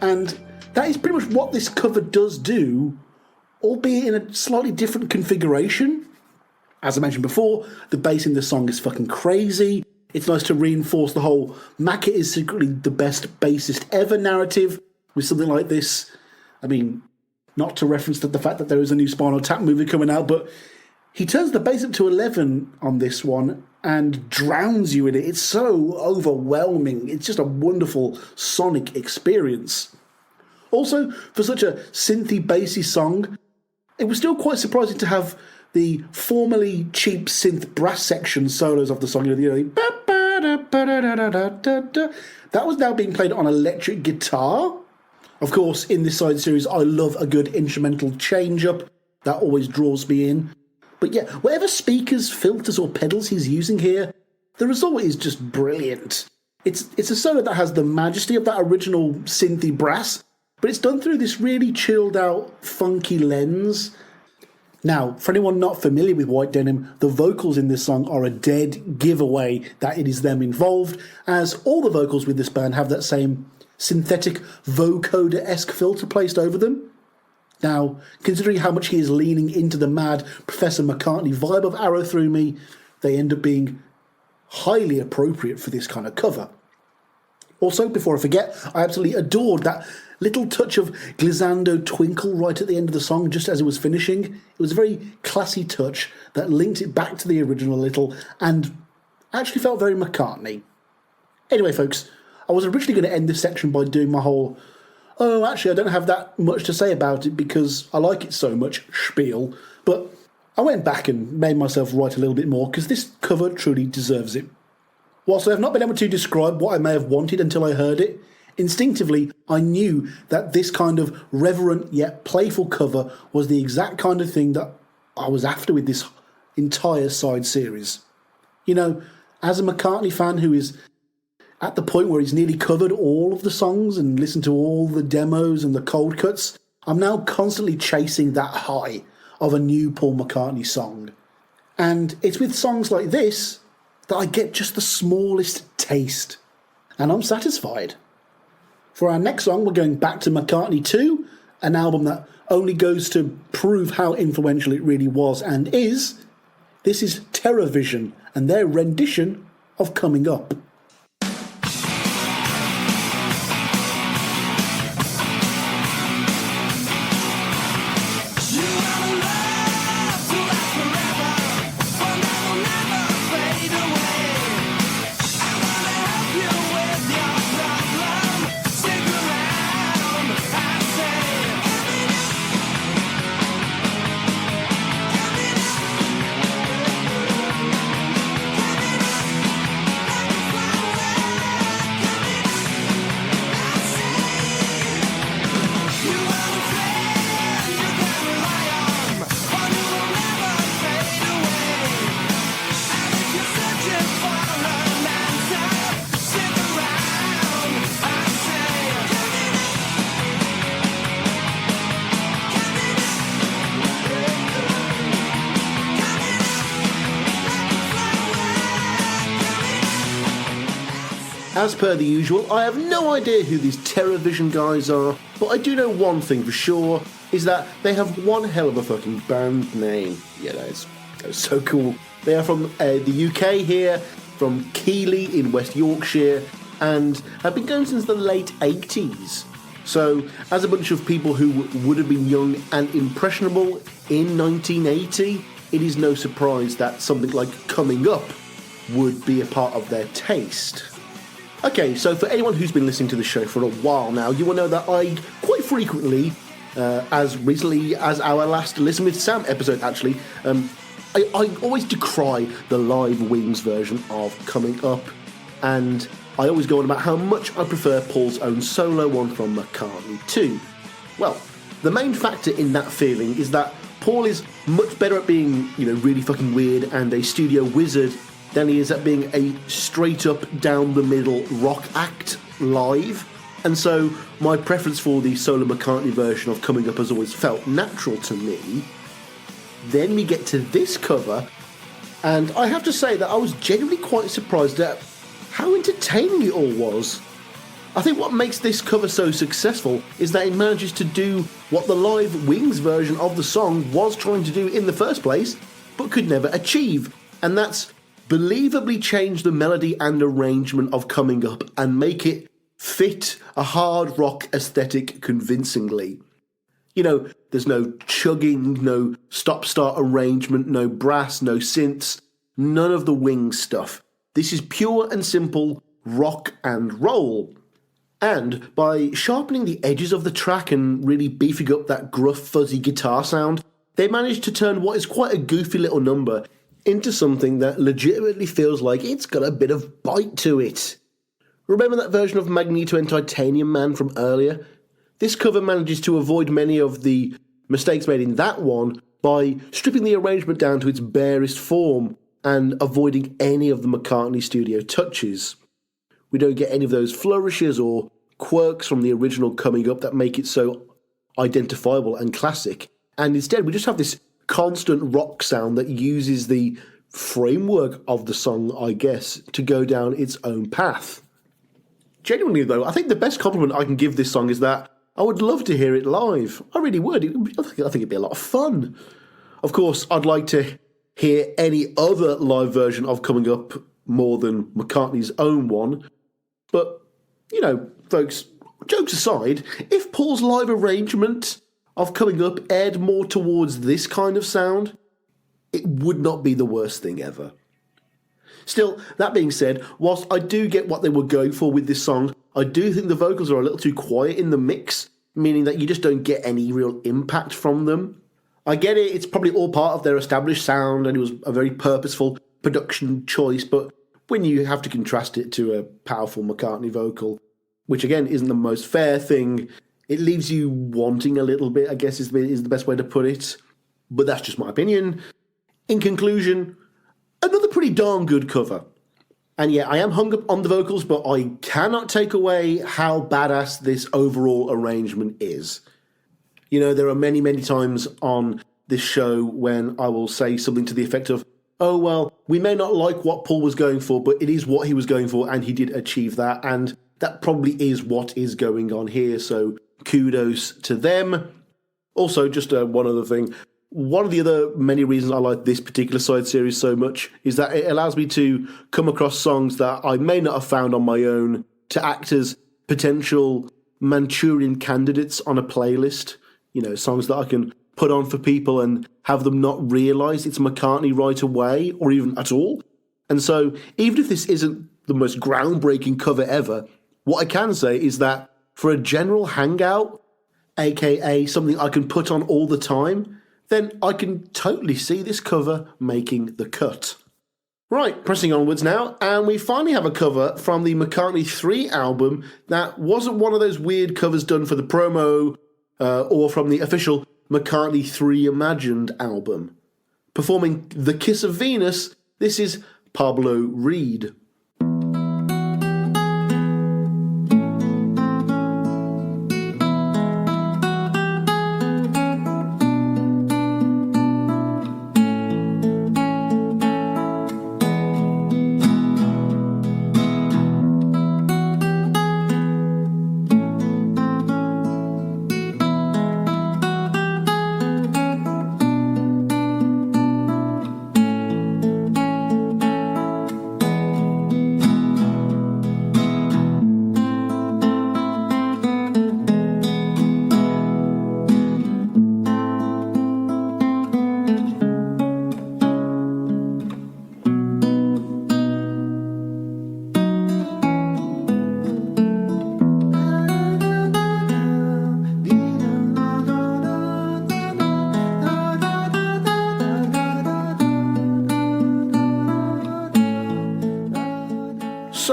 And that is pretty much what this cover does do, albeit in a slightly different configuration. As I mentioned before, the bass in the song is fucking crazy. It's nice to reinforce the whole Mackett is secretly the best bassist ever narrative with something like this. I mean, not to reference the fact that there is a new Spinal Tap movie coming out, but he turns the bass up to 11 on this one and drowns you in it. It's so overwhelming. It's just a wonderful sonic experience. Also, for such a synthy, bassy song, it was still quite surprising to have the formerly cheap synth brass section solos of the song. That was now being played on electric guitar. Of course, in this side series, I love a good instrumental change-up. That always draws me in. But yeah, whatever speakers, filters or pedals he's using here, the result is just brilliant. It's a solo that has the majesty of that original synthy brass, but it's done through this really chilled out, funky lens. Now, for anyone not familiar with White Denim, the vocals in this song are a dead giveaway that it is them involved, as all the vocals with this band have that same synthetic vocoder-esque filter placed over them. Now, considering how much he is leaning into the mad Professor McCartney vibe of Arrow Through Me, they end up being highly appropriate for this kind of cover. Also, before I forget, I absolutely adored that little touch of glissando twinkle right at the end of the song, just as it was finishing. It was a very classy touch that linked it back to the original a little, and actually felt very McCartney. Anyway, folks, I was originally going to end this section by doing my whole, oh, actually, I don't have that much to say about it because I like it so much spiel, but I went back and made myself write a little bit more because this cover truly deserves it. Whilst I have not been able to describe what I may have wanted until I heard it, instinctively I knew that this kind of reverent yet playful cover was the exact kind of thing that I was after with this entire side series. You know, as a McCartney fan who is at the point where he's nearly covered all of the songs and listened to all the demos and the cold cuts, I'm now constantly chasing that high of a new Paul McCartney song. And it's with songs like this that I get just the smallest taste. And I'm satisfied. For our next song, we're going back to McCartney 2, an album that only goes to prove how influential it really was and is. This is TerrorVision and their rendition of Coming Up. As per the usual, I have no idea who these TerrorVision guys are, but I do know one thing for sure, is that they have one hell of a fucking band name. Yeah, that is so cool. They are from the UK here, from Keighley in West Yorkshire, and have been going since the late 80s. So, as a bunch of people who would have been young and impressionable in 1980, it is no surprise that something like Coming Up would be a part of their taste. Okay, so for anyone who's been listening to the show for a while now, you will know that I quite frequently, as recently as our last Listen with Sam episode actually, I always decry the live Wings version of Coming Up, and I always go on about how much I prefer Paul's own solo one from McCartney 2. Well, the main factor in that feeling is that Paul is much better at being, really fucking weird and a studio wizard than he is at being a straight up down the middle rock act live. And so my preference for the solo McCartney version of Coming Up has always felt natural to me. Then we get to this cover, and I have to say that I was genuinely quite surprised at how entertaining it all was. I think what makes this cover so successful is that it manages to do what the live Wings version of the song was trying to do in the first place, but could never achieve, and that's believably change the melody and arrangement of Coming Up and make it fit a hard rock aesthetic convincingly. You know, there's no chugging, no stop-start arrangement, no brass, no synths, none of the Wings stuff. This is pure and simple rock and roll. And by sharpening the edges of the track and really beefing up that gruff, fuzzy guitar sound, they managed to turn what is quite a goofy little number into something that legitimately feels like it's got a bit of bite to it. Remember that version of Magneto and Titanium Man from earlier? This cover manages to avoid many of the mistakes made in that one by stripping the arrangement down to its barest form and avoiding any of the McCartney studio touches. We don't get any of those flourishes or quirks from the original Coming Up that make it so identifiable and classic, and instead we just have this constant rock sound that uses the framework of the song, I guess, to go down its own path. Genuinely though, I think the best compliment I can give this song is that I would love to hear it live. I really would. I think it'd be a lot of fun. Of course, I'd like to hear any other live version of Coming Up more than McCartney's own one. But, you know, folks, jokes aside, if Paul's live arrangement of Coming Up aired more towards this kind of sound, it would not be the worst thing ever. Still, that being said, whilst I do get what they were going for with this song, I do think the vocals are a little too quiet in the mix, meaning that you just don't get any real impact from them. I get it, it's probably all part of their established sound and it was a very purposeful production choice, but when you have to contrast it to a powerful McCartney vocal, which again isn't the most fair thing, it leaves you wanting a little bit, I guess is the best way to put it. But that's just my opinion. In conclusion, another pretty darn good cover. And yeah, I am hung up on the vocals, but I cannot take away how badass this overall arrangement is. You know, there are many, many times on this show when I will say something to the effect of, oh, well, we may not like what Paul was going for, but it is what he was going for, and he did achieve that, and that probably is what is going on here, so kudos to them. Also, just one other thing. One of the other many reasons I like this particular side series so much is that it allows me to come across songs that I may not have found on my own to act as potential Manchurian candidates on a playlist. You know, songs that I can put on for people and have them not realise it's McCartney right away or even at all. And so, even if this isn't the most groundbreaking cover ever, what I can say is that for a general hangout, aka something I can put on all the time, then I can totally see this cover making the cut. Right, pressing onwards now, and we finally have a cover from the McCartney 3 album that wasn't one of those weird covers done for the promo or from the official McCartney 3 Imagined album. Performing The Kiss of Venus, this is Pablo Reed.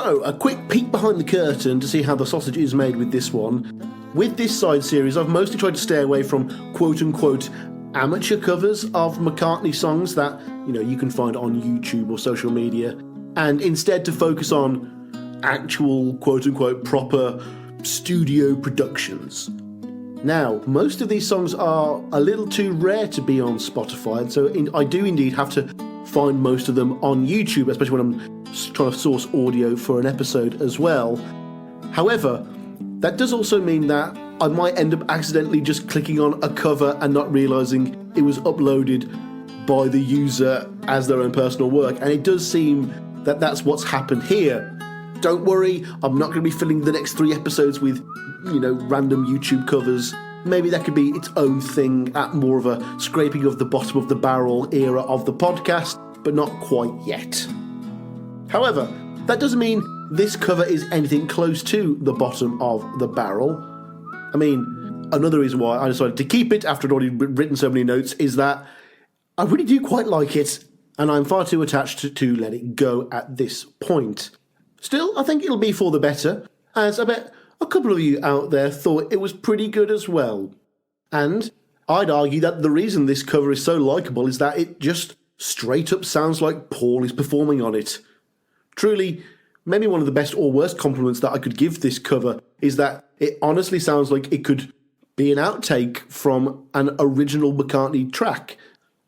So, a quick peek behind the curtain to see how the sausage is made with this one. With this side series, I've mostly tried to stay away from quote-unquote amateur covers of McCartney songs that, you know, you can find on YouTube or social media, and instead to focus on actual quote-unquote proper studio productions. Now, most of these songs are a little too rare to be on Spotify, and so I do indeed have to find most of them on YouTube, especially when I'm trying to source audio for an episode as well. However, that does also mean that I might end up accidentally just clicking on a cover and not realising it was uploaded by the user as their own personal work, and it does seem that that's what's happened here. Don't worry, I'm not going to be filling the next 3 episodes with, random YouTube covers. Maybe that could be its own thing at more of a scraping of the bottom of the barrel era of the podcast, but not quite yet. However, that doesn't mean this cover is anything close to the bottom of the barrel. I mean, another reason why I decided to keep it after I'd already written so many notes is that I really do quite like it, and I'm far too attached to let it go at this point. Still, I think it'll be for the better, as I bet a couple of you out there thought it was pretty good as well. And I'd argue that the reason this cover is so likeable is that it just straight up sounds like Paul is performing on it. Truly, maybe one of the best or worst compliments that I could give this cover is that it honestly sounds like it could be an outtake from an original McCartney track.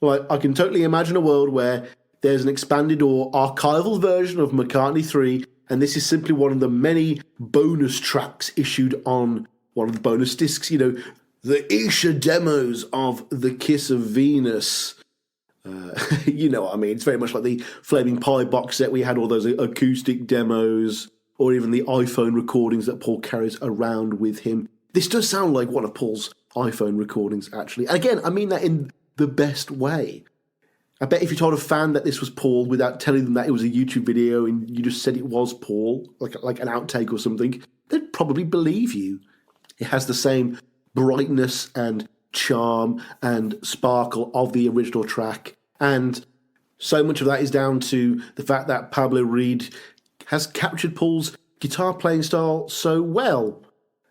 Like, I can totally imagine a world where there's an expanded or archival version of McCartney 3, and this is simply one of the many bonus tracks issued on one of the bonus discs, the Isha demos of The Kiss of Venus. You know what I mean? It's very much like the Flaming Pie box set. We had all those acoustic demos, or even the iPhone recordings that Paul carries around with him. This does sound like one of Paul's iPhone recordings, actually. And again, I mean that in the best way. I bet if you told a fan that this was Paul without telling them that it was a YouTube video and you just said it was Paul, like an outtake or something, they'd probably believe you. It has the same brightness and charm and sparkle of the original track, and so much of that is down to the fact that Pablo Reed has captured Paul's guitar playing style so well.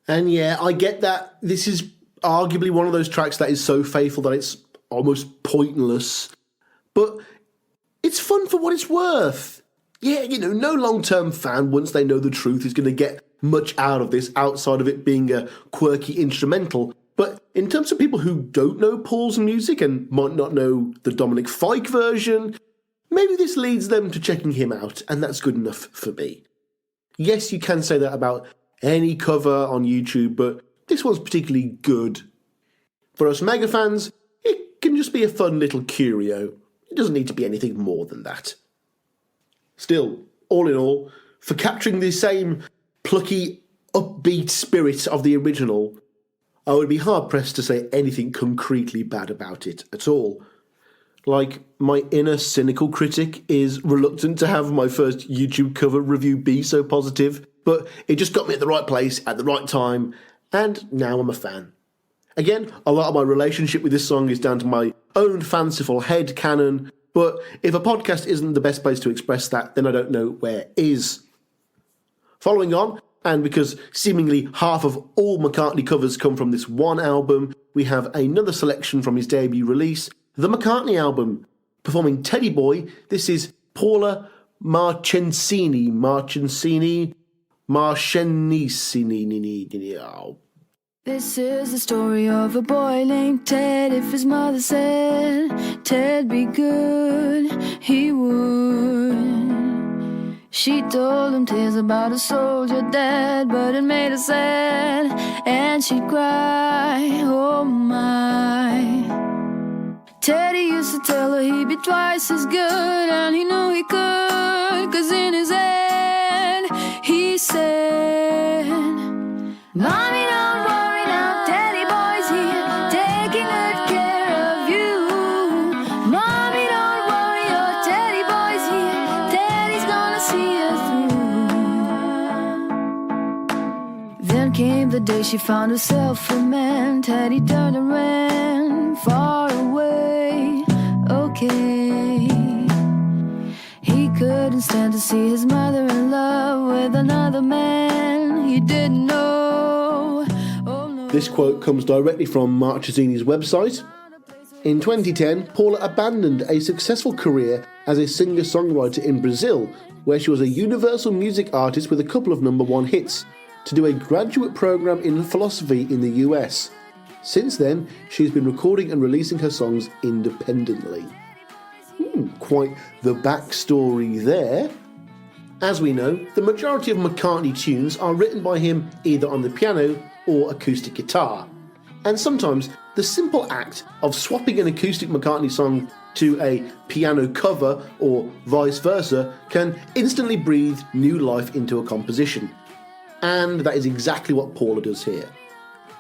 And yeah, I get that this is arguably one of those tracks that is so faithful that it's almost pointless, but it's fun for what it's worth. Yeah, no long-term fan, once they know the truth, is going to get much out of this outside of it being a quirky instrumental. But in terms of people who don't know Paul's music and might not know the Dominic Fike version, maybe this leads them to checking him out, and that's good enough for me. Yes, you can say that about any cover on YouTube, but this one's particularly good. For us mega fans, it can just be a fun little curio. It doesn't need to be anything more than that. Still, all in all, for capturing the same plucky, upbeat spirit of the original, I would be hard-pressed to say anything concretely bad about it at all. Like, my inner cynical critic is reluctant to have my first YouTube cover review be so positive, but it just got me at the right place at the right time, and now I'm a fan. Again, a lot of my relationship with this song is down to my own fanciful head canon, but if a podcast isn't the best place to express that, then I don't know where is. Following on, and because seemingly half of all McCartney covers come from this one album, we have another selection from his debut release, the McCartney album. Performing Teddy Boy, this is Paula Marchesini. This is the story of a boy named Ted. If his mother said Ted be good, he would. She told him tales about a soldier dead, but it made her sad, and she'd cry, oh my. Teddy used to tell her he'd be twice as good, and he knew he could, 'cause in his head he said, Mommy, don't worry now, Teddy boy's here, taking good care of you. Mommy, don't worry, your Teddy boy's here, Teddy's gonna see us through. Then came the day she found herself a man. Teddy turned and ran far away. Okay, he couldn't stand to see his mother in love with another man he didn't know. This quote comes directly from Marchesini's website. In 2010, Paula abandoned a successful career as a singer-songwriter in Brazil, where she was a universal music artist with a couple of number one hits. to do a graduate program in philosophy in the US. Since then, she's been recording and releasing her songs independently. Quite the backstory there. As we know, the majority of McCartney tunes are written by him either on the piano or acoustic guitar. And sometimes the simple act of swapping an acoustic McCartney song to a piano cover or vice versa can instantly breathe new life into a composition. And that is exactly what Paula does here.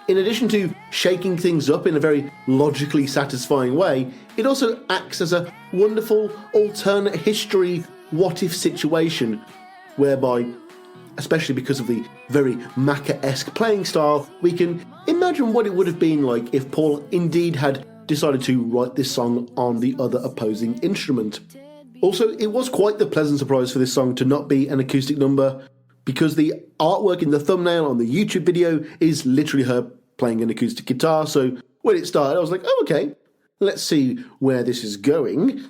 In addition to shaking things up in a very logically satisfying way, it also acts as a wonderful alternate history what-if situation whereby, especially because of the very Macca-esque playing style, we can imagine what it would have been like if Paul indeed had decided to write this song on the other opposing instrument. Also, it was quite the pleasant surprise for this song to not be an acoustic number, because the artwork in the thumbnail on the YouTube video is literally her playing an acoustic guitar, so when it started I was like, oh okay, let's see where this is going.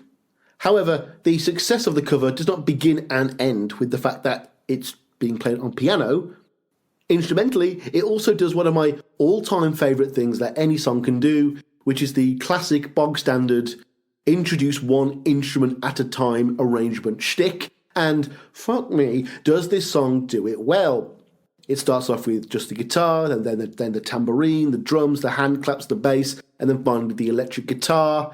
However, the success of the cover does not begin and end with the fact that it's being played on piano. Instrumentally, it also does one of my all-time favourite things that any song can do, which is the classic bog standard introduce one instrument at a time arrangement shtick, and fuck me, does this song do it well. It starts off with just the guitar, and then the tambourine, the drums, the hand claps, the bass, and then finally the electric guitar.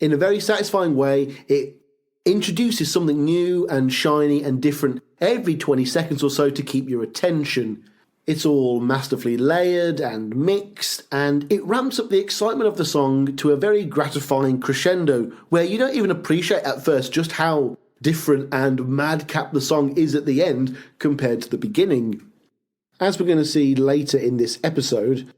In a very satisfying way, it introduces something new and shiny and different every 20 seconds or so to keep your attention. It's all masterfully layered and mixed, and it ramps up the excitement of the song to a very gratifying crescendo, where you don't even appreciate at first just how different and madcap the song is at the end compared to the beginning. As we're going to see later in this episode,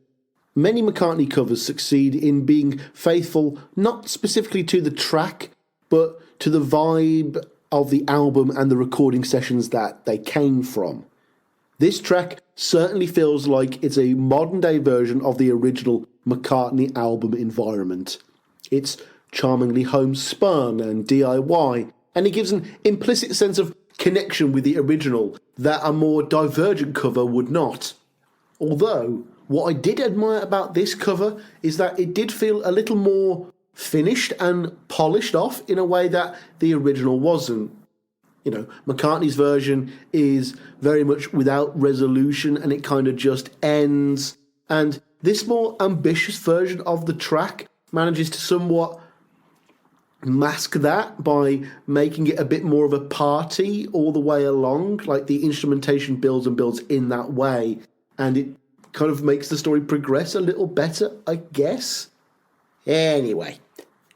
many McCartney covers succeed in being faithful not specifically to the track, but to the vibe of the album and the recording sessions that they came from. This track certainly feels like it's a modern-day version of the original McCartney album environment. It's charmingly homespun and DIY, and it gives an implicit sense of connection with the original that a more divergent cover would not. Although, what I did admire about this cover is that it did feel a little more finished and polished off in a way that the original wasn't. You know, McCartney's version is very much without resolution and it kind of just ends. And this more ambitious version of the track manages to somewhat mask that by making it a bit more of a party all the way along. Like the instrumentation builds and builds in that way. And it kind of makes the story progress a little better, I guess. Anyway,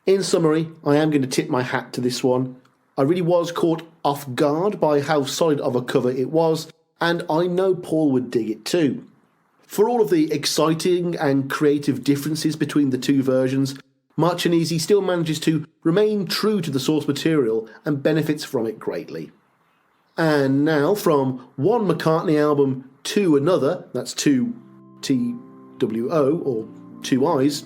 in summary, I am going to tip my hat to this one. I really was caught off guard by how solid of a cover it was, and I know Paul would dig it too. For all of the exciting and creative differences between the two versions, March and Easy still manages to remain true to the source material and benefits from it greatly. And now, from one McCartney album to another, that's two TWO, or two I's,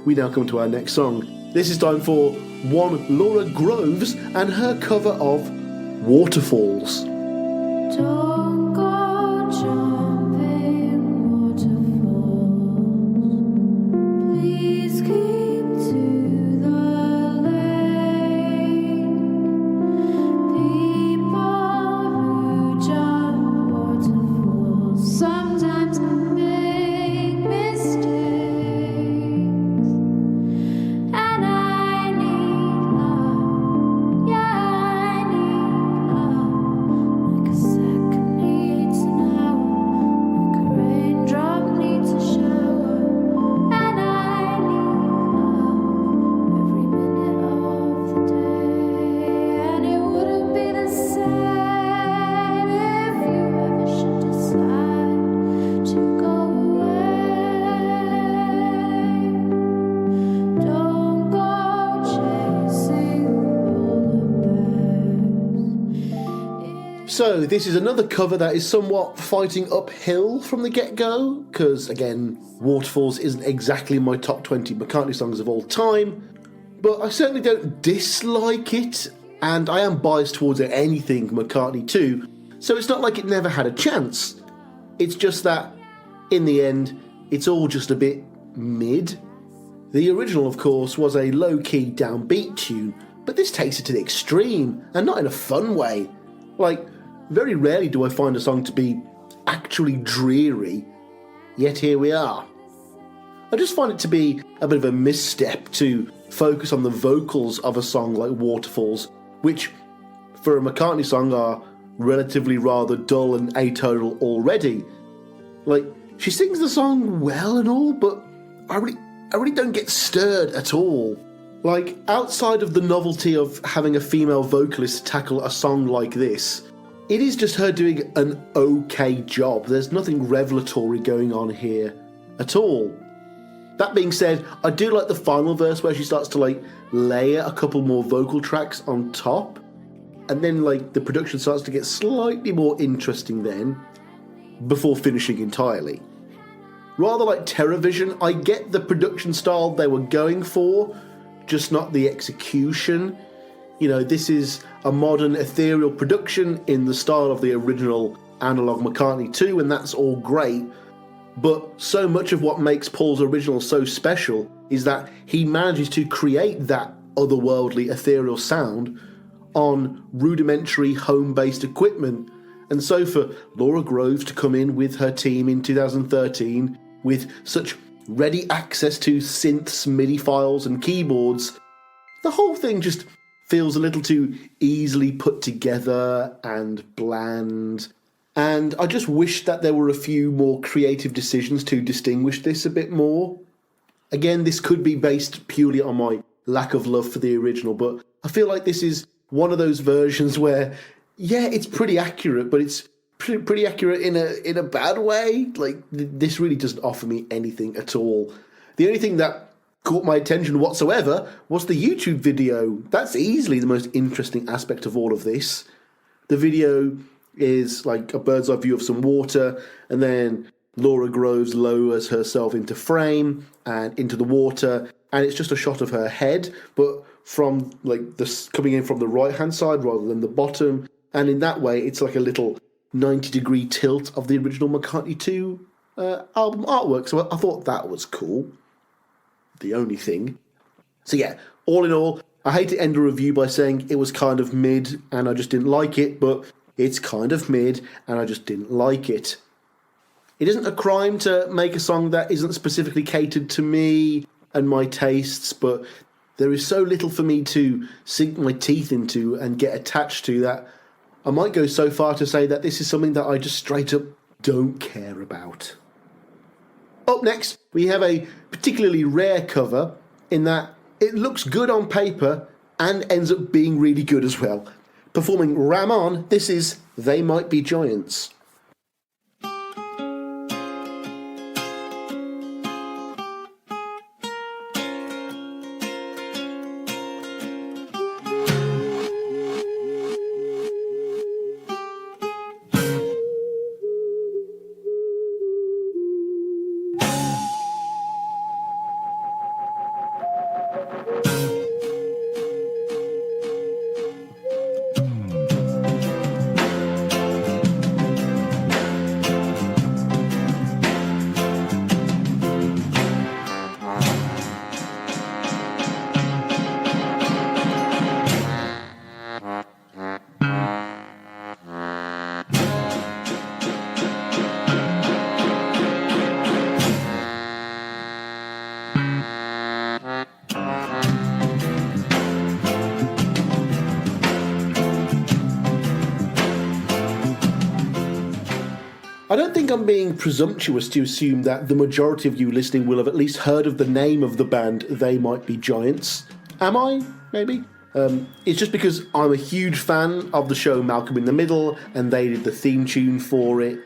we now come to our next song. This is time for one Laura Groves and her cover of Waterfalls. Don't go jumping waterfalls. Please keep to the lake. People who jump waterfalls sometimes make mistakes. And I need love, yeah, I need love, like a second needs an hour, like a raindrop needs a shower. And I need love every minute of the day, and it wouldn't be the same if you ever should decide to go away. Don't go chasing polar bears. So this is another cover that is somewhat fighting uphill from the get-go, because again, Waterfalls isn't exactly my top 20 McCartney songs of all time, but I certainly don't dislike it, and I am biased towards anything McCartney too, so it's not like it never had a chance. It's just that, in the end, it's all just a bit mid. The original, of course, was a low-key downbeat tune, but this takes it to the extreme, and not in a fun way. Like, very rarely do I find a song to be actually dreary, yet here we are. I just find it to be a bit of a misstep to focus on the vocals of a song like Waterfalls, which, for a McCartney song, are relatively rather dull and atonal already. Like, she sings the song well and all, but I really don't get stirred at all. Like, outside of the novelty of having a female vocalist tackle a song like this, it is just her doing an okay job. There's nothing revelatory going on here at all. That being said, I do like the final verse where she starts to like layer a couple more vocal tracks on top, and then like the production starts to get slightly more interesting then, before finishing entirely. Rather like TerraVision, I get the production style they were going for, just not the execution. You know, this is a modern ethereal production in the style of the original analog McCartney 2, and that's all great. But so much of what makes Paul's original so special is that he manages to create that otherworldly ethereal sound on rudimentary home-based equipment. And so for Laura Groves to come in with her team in 2013 with such ready access to synths, MIDI files and keyboards, the whole thing just feels a little too easily put together and bland. And I just wish that there were a few more creative decisions to distinguish this a bit more. Again, this could be based purely on my lack of love for the original, but I feel like this is one of those versions where, yeah, it's pretty accurate, but it's pretty accurate in a bad way. Like, this really doesn't offer me anything at all. The only thing that caught my attention whatsoever was the YouTube video. That's easily the most interesting aspect of all of this. The video is like a bird's eye view of some water, and then Laura Groves lowers herself into frame and into the water, and it's just a shot of her head, but from like this coming in from the right hand side rather than the bottom, and in that way it's like a little 90-degree tilt of the original McCartney 2 album artwork. So I thought that was cool. The only thing. So yeah, all in all, I hate to end a review by saying it was kind of mid and I just didn't like it, but it's kind of mid and I just didn't like it. It isn't a crime to make a song that isn't specifically catered to me and my tastes, but there is so little for me to sink my teeth into and get attached to that I might go so far to say that this is something that I just straight up don't care about. Up next, we have a particularly rare cover in that it looks good on paper and ends up being really good as well. Performing Ram On, this is They Might Be Giants. I don't think I'm being presumptuous to assume that the majority of you listening will have at least heard of the name of the band They Might Be Giants. Am I? Maybe? It's just because I'm a huge fan of the show Malcolm in the Middle, and they did the theme tune for it.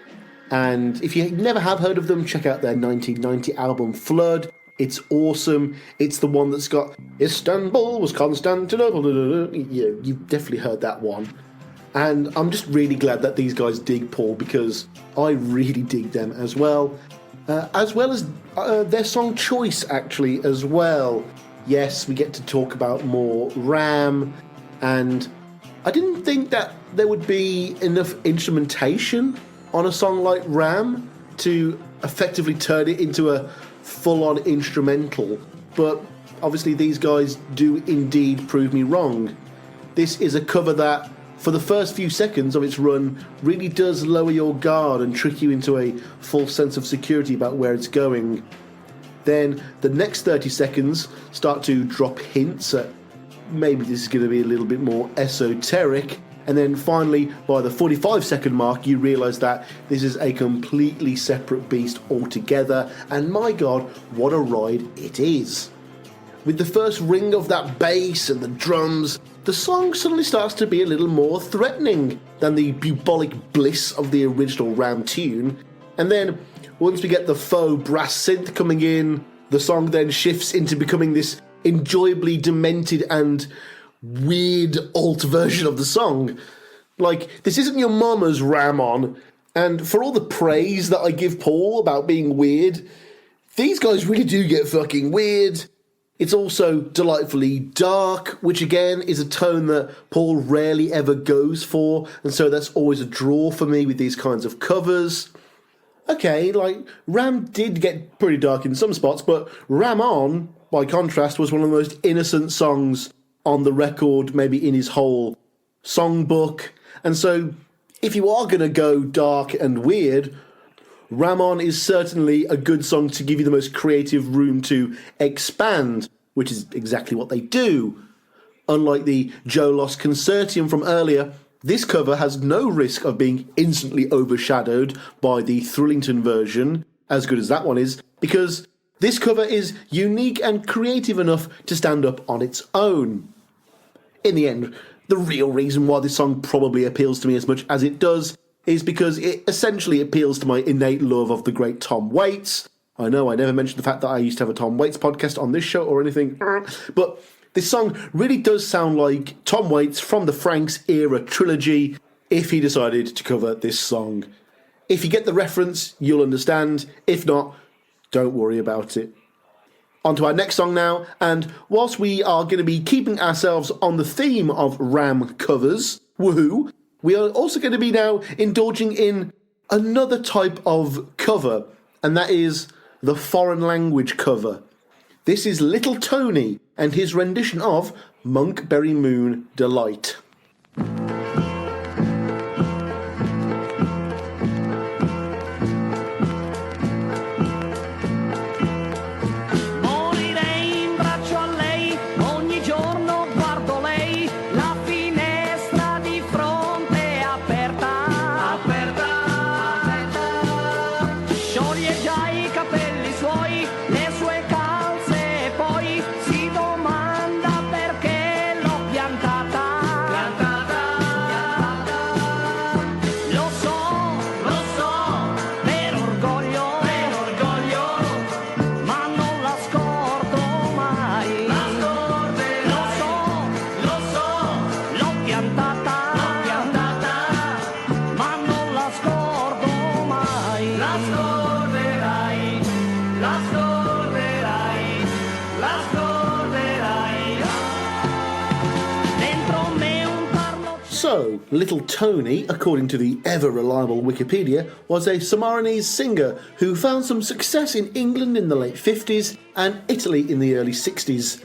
And if you never have heard of them, check out their 1990 album Flood. It's awesome. It's the one that's got Istanbul was Constantinople. Yeah, you've definitely heard that one. And I'm just really glad that these guys dig Paul, because I really dig them as well as their song choice, actually, as well. Yes, we get to talk about more Ram, and I didn't think that there would be enough instrumentation on a song like Ram to effectively turn it into a full-on instrumental, but obviously these guys do indeed prove me wrong. This is a cover that, for the first few seconds of its run, really does lower your guard and trick you into a false sense of security about where it's going. Then the next 30 seconds start to drop hints at maybe this is going to be a little bit more esoteric, and then finally by the 45-second mark you realise that this is a completely separate beast altogether, and my god, what a ride it is. With the first ring of that bass and the drums, the song suddenly starts to be a little more threatening than the bubonic bliss of the original Ram tune, and then once we get the faux brass synth coming in, the song then shifts into becoming this enjoyably demented and weird alt version of the song. Like, this isn't your mama's Ram On, and for all the praise that I give Paul about being weird, these guys really do get fucking weird. It's also delightfully dark, which again is a tone that Paul rarely ever goes for, and so that's always a draw for me with these kinds of covers. Okay, like, Ram did get pretty dark in some spots, but Ram On, by contrast, was one of the most innocent songs on the record, maybe in his whole songbook. And so, if you are going to go dark and weird, Ram On is certainly a good song to give you the most creative room to expand, which is exactly what they do. Unlike the Joe Loss Concertium from earlier, this cover has no risk of being instantly overshadowed by the Thrillington version, as good as that one is, because this cover is unique and creative enough to stand up on its own. In the end, the real reason why this song probably appeals to me as much as it does is because it essentially appeals to my innate love of the great Tom Waits. I know I never mentioned the fact that I used to have a Tom Waits podcast on this show or anything, but this song really does sound like Tom Waits from the Franks era trilogy if he decided to cover this song. If you get the reference, you'll understand. If not, don't worry about it. On to our next song now, and whilst we are going to be keeping ourselves on the theme of Ram covers, woohoo, we are also going to be now indulging in another type of cover, and that is the foreign language cover. This is Little Tony and his rendition of Monkberry Moon Delight. So, Little Tony, according to the ever-reliable Wikipedia, was a Sammarinese singer who found some success in England in the late 50s and Italy in the early 60s.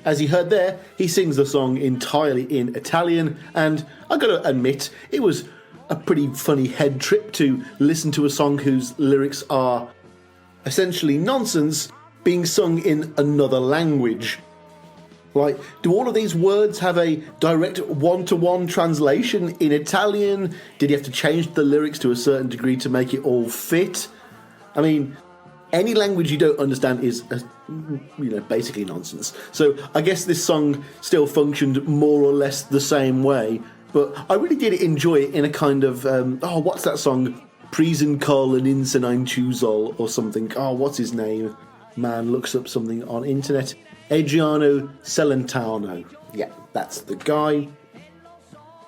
As you heard there, he sings the song entirely in Italian, and I gotta admit, it was a pretty funny head trip to listen to a song whose lyrics are essentially nonsense being sung in another language. Like, do all of these words have a direct one-to-one translation in Italian? Did he have to change the lyrics to a certain degree to make it all fit? I mean, any language you don't understand is, basically nonsense. So I guess this song still functioned more or less the same way, but I really did enjoy it in a kind of, what's that song? Prisen Colin Insenine Chuzol or something. Oh, what's his name? Man looks up something on internet. Adriano Celentano. Yeah, that's the guy.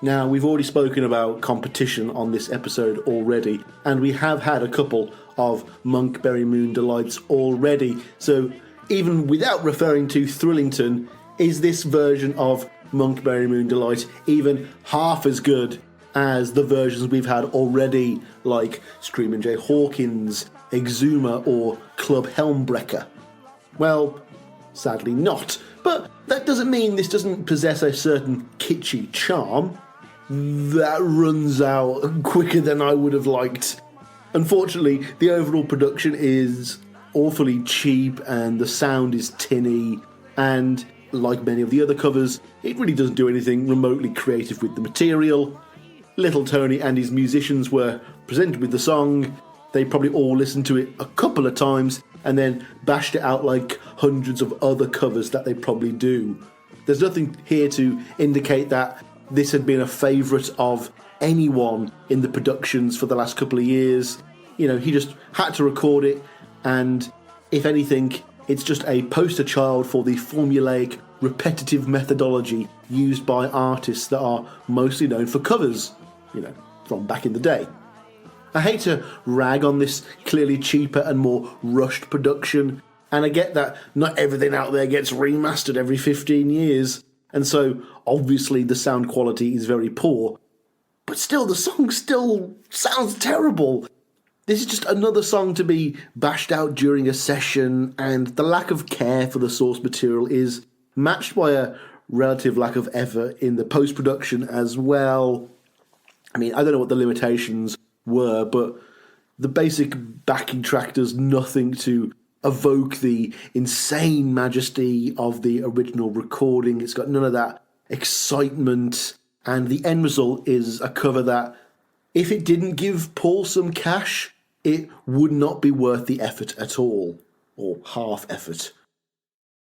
Now, we've already spoken about competition on this episode already, and we have had a couple of Monkberry Moon Delights already, so even without referring to Thrillington, is this version of Monkberry Moon Delight even half as good as the versions we've had already, like Screamin' Jay Hawkins, Exuma, or Club Helmbreaker? Well, sadly not. But that doesn't mean this doesn't possess a certain kitschy charm. That runs out quicker than I would have liked. Unfortunately, the overall production is awfully cheap and the sound is tinny, and like many of the other covers, it really doesn't do anything remotely creative with the material. Little Tony and his musicians were presented with the song. They probably all listened to it a couple of times and then bashed it out like hundreds of other covers that they probably do. There's nothing here to indicate that this had been a favourite of anyone in the productions for the last couple of years. You know, he just had to record it, and if anything, it's just a poster child for the formulaic, repetitive methodology used by artists that are mostly known for covers, you know, from back in the day. I hate to rag on this clearly cheaper and more rushed production, and I get that not everything out there gets remastered every 15 years, and so obviously the sound quality is very poor, but still the song still sounds terrible. This is just another song to be bashed out during a session, and the lack of care for the source material is matched by a relative lack of effort in the post-production as well. I mean, I don't know what the limitations were, but the basic backing track does nothing to evoke the insane majesty of the original recording. It's got none of that excitement, and the end result is a cover that, if it didn't give Paul some cash, it would not be worth the effort at all, or half effort.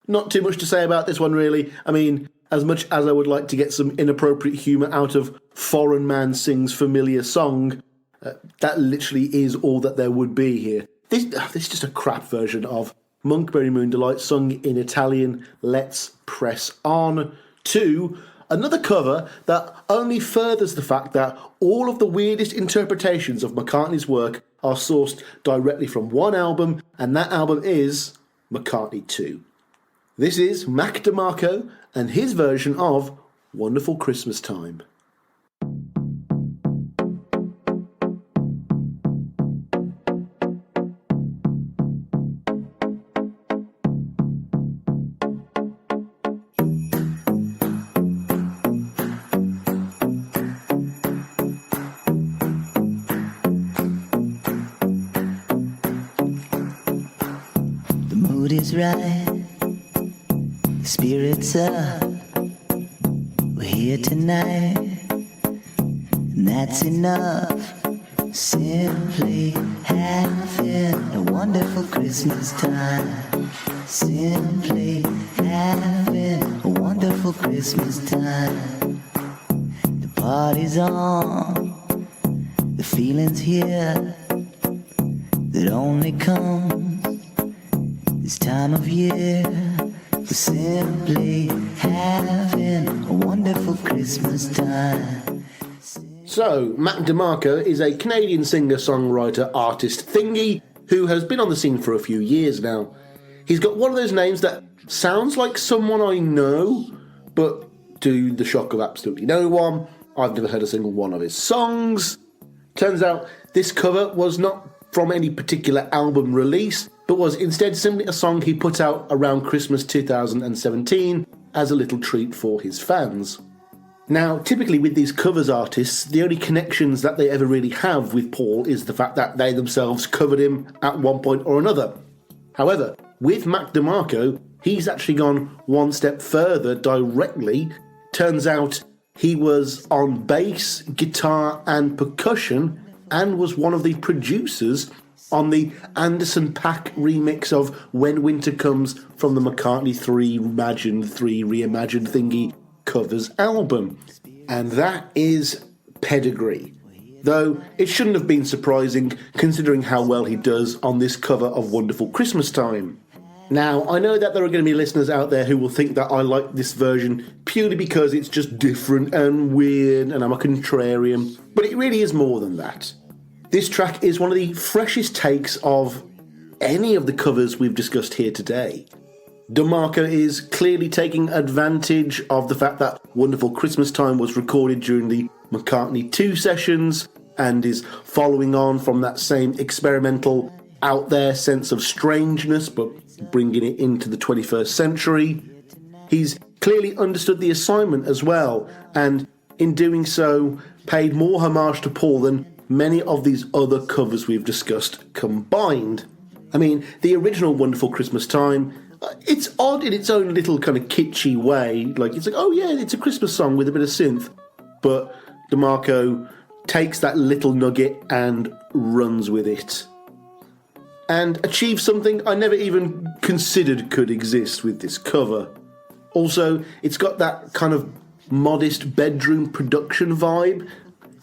Not too much to say about this one, really. I mean, as much as I would like to get some inappropriate humour out of Foreign Man Sings Familiar Song, that literally is all that there would be here. This is just a crap version of Monkberry Moon Delight sung in Italian. Let's press on to another cover that only furthers the fact that all of the weirdest interpretations of McCartney's work are sourced directly from one album, and that album is McCartney 2. This is Mac DeMarco and his version of Wonderful Christmas Time. Is right, the spirit's up, we're here tonight, and that's enough. Simply having a wonderful Christmas time. Simply having a wonderful Christmas time. The party's on, the feeling's here, that only comes this time of year. We're simply having a wonderful Christmas time. So, Mac DeMarco is a Canadian singer-songwriter artist thingy who has been on the scene for a few years now. He's got one of those names that sounds like someone I know, but to the shock of absolutely no one, I've never heard a single one of his songs. Turns out this cover was not from any particular album release, but was instead simply a song he put out around Christmas 2017 as a little treat for his fans. Now, typically with these covers artists, the only connections that they ever really have with Paul is the fact that they themselves covered him at one point or another. However, with Mac DeMarco, he's actually gone one step further directly. Turns out he was on bass, guitar and percussion, and was one of the producers on the Anderson .Paak remix of When Winter Comes from the McCartney 3 reimagined thingy covers album. And that is pedigree. Though it shouldn't have been surprising considering how well he does on this cover of Wonderful Christmas Time. Now, I know that there are going to be listeners out there who will think that I like this version purely because it's just different and weird and I'm a contrarian, but it really is more than that. This track is one of the freshest takes of any of the covers we've discussed here today. DeMarco is clearly taking advantage of the fact that Wonderful Christmas Time was recorded during the McCartney 2 sessions and is following on from that same experimental out there sense of strangeness but bringing it into the 21st century. He's clearly understood the assignment as well, and in doing so paid more homage to Paul than many of these other covers we've discussed combined. I mean, the original Wonderful Christmas Time, it's odd in its own little kind of kitschy way. Like, it's like, oh yeah, it's a Christmas song with a bit of synth. But DeMarco takes that little nugget and runs with it. And achieves something I never even considered could exist with this cover. Also, it's got that kind of modest bedroom production vibe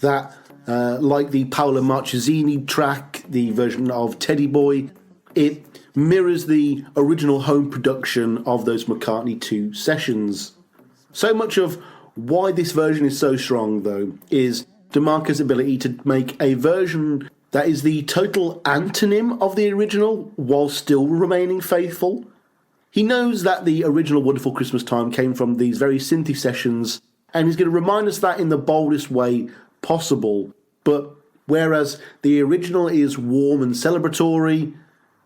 that, like the Paolo Marchesini track, the version of Teddy Boy, it mirrors the original home production of those McCartney 2 sessions. So much of why this version is so strong, though, is DeMarco's ability to make a version that is the total antonym of the original while still remaining faithful. He knows that the original Wonderful Christmas Time came from these very synthy sessions, and he's going to remind us that in the boldest way possible. But whereas the original is warm and celebratory,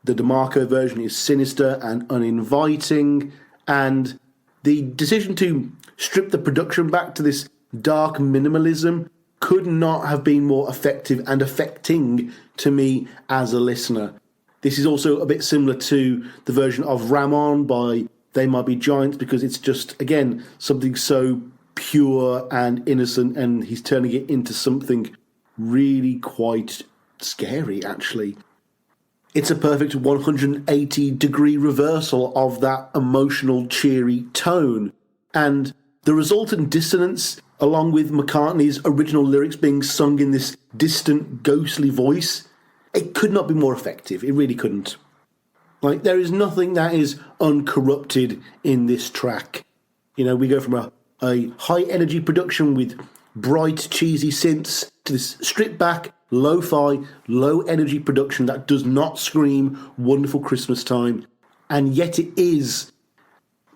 the DeMarco version is sinister and uninviting, and the decision to strip the production back to this dark minimalism could not have been more effective and affecting to me as a listener. This is also a bit similar to the version of Ramon by They Might Be Giants, because it's just, again, something so pure and innocent, and he's turning it into something really quite scary, actually. It's a perfect 180-degree reversal of that emotional, cheery tone, and the resultant dissonance, along with McCartney's original lyrics being sung in this distant, ghostly voice, it could not be more effective. It really couldn't. Like, there is nothing that is uncorrupted in this track. You know, we go from a high-energy production with bright, cheesy synths to this stripped-back, lo-fi, low-energy production that does not scream Wonderful Christmas Time, and yet it is.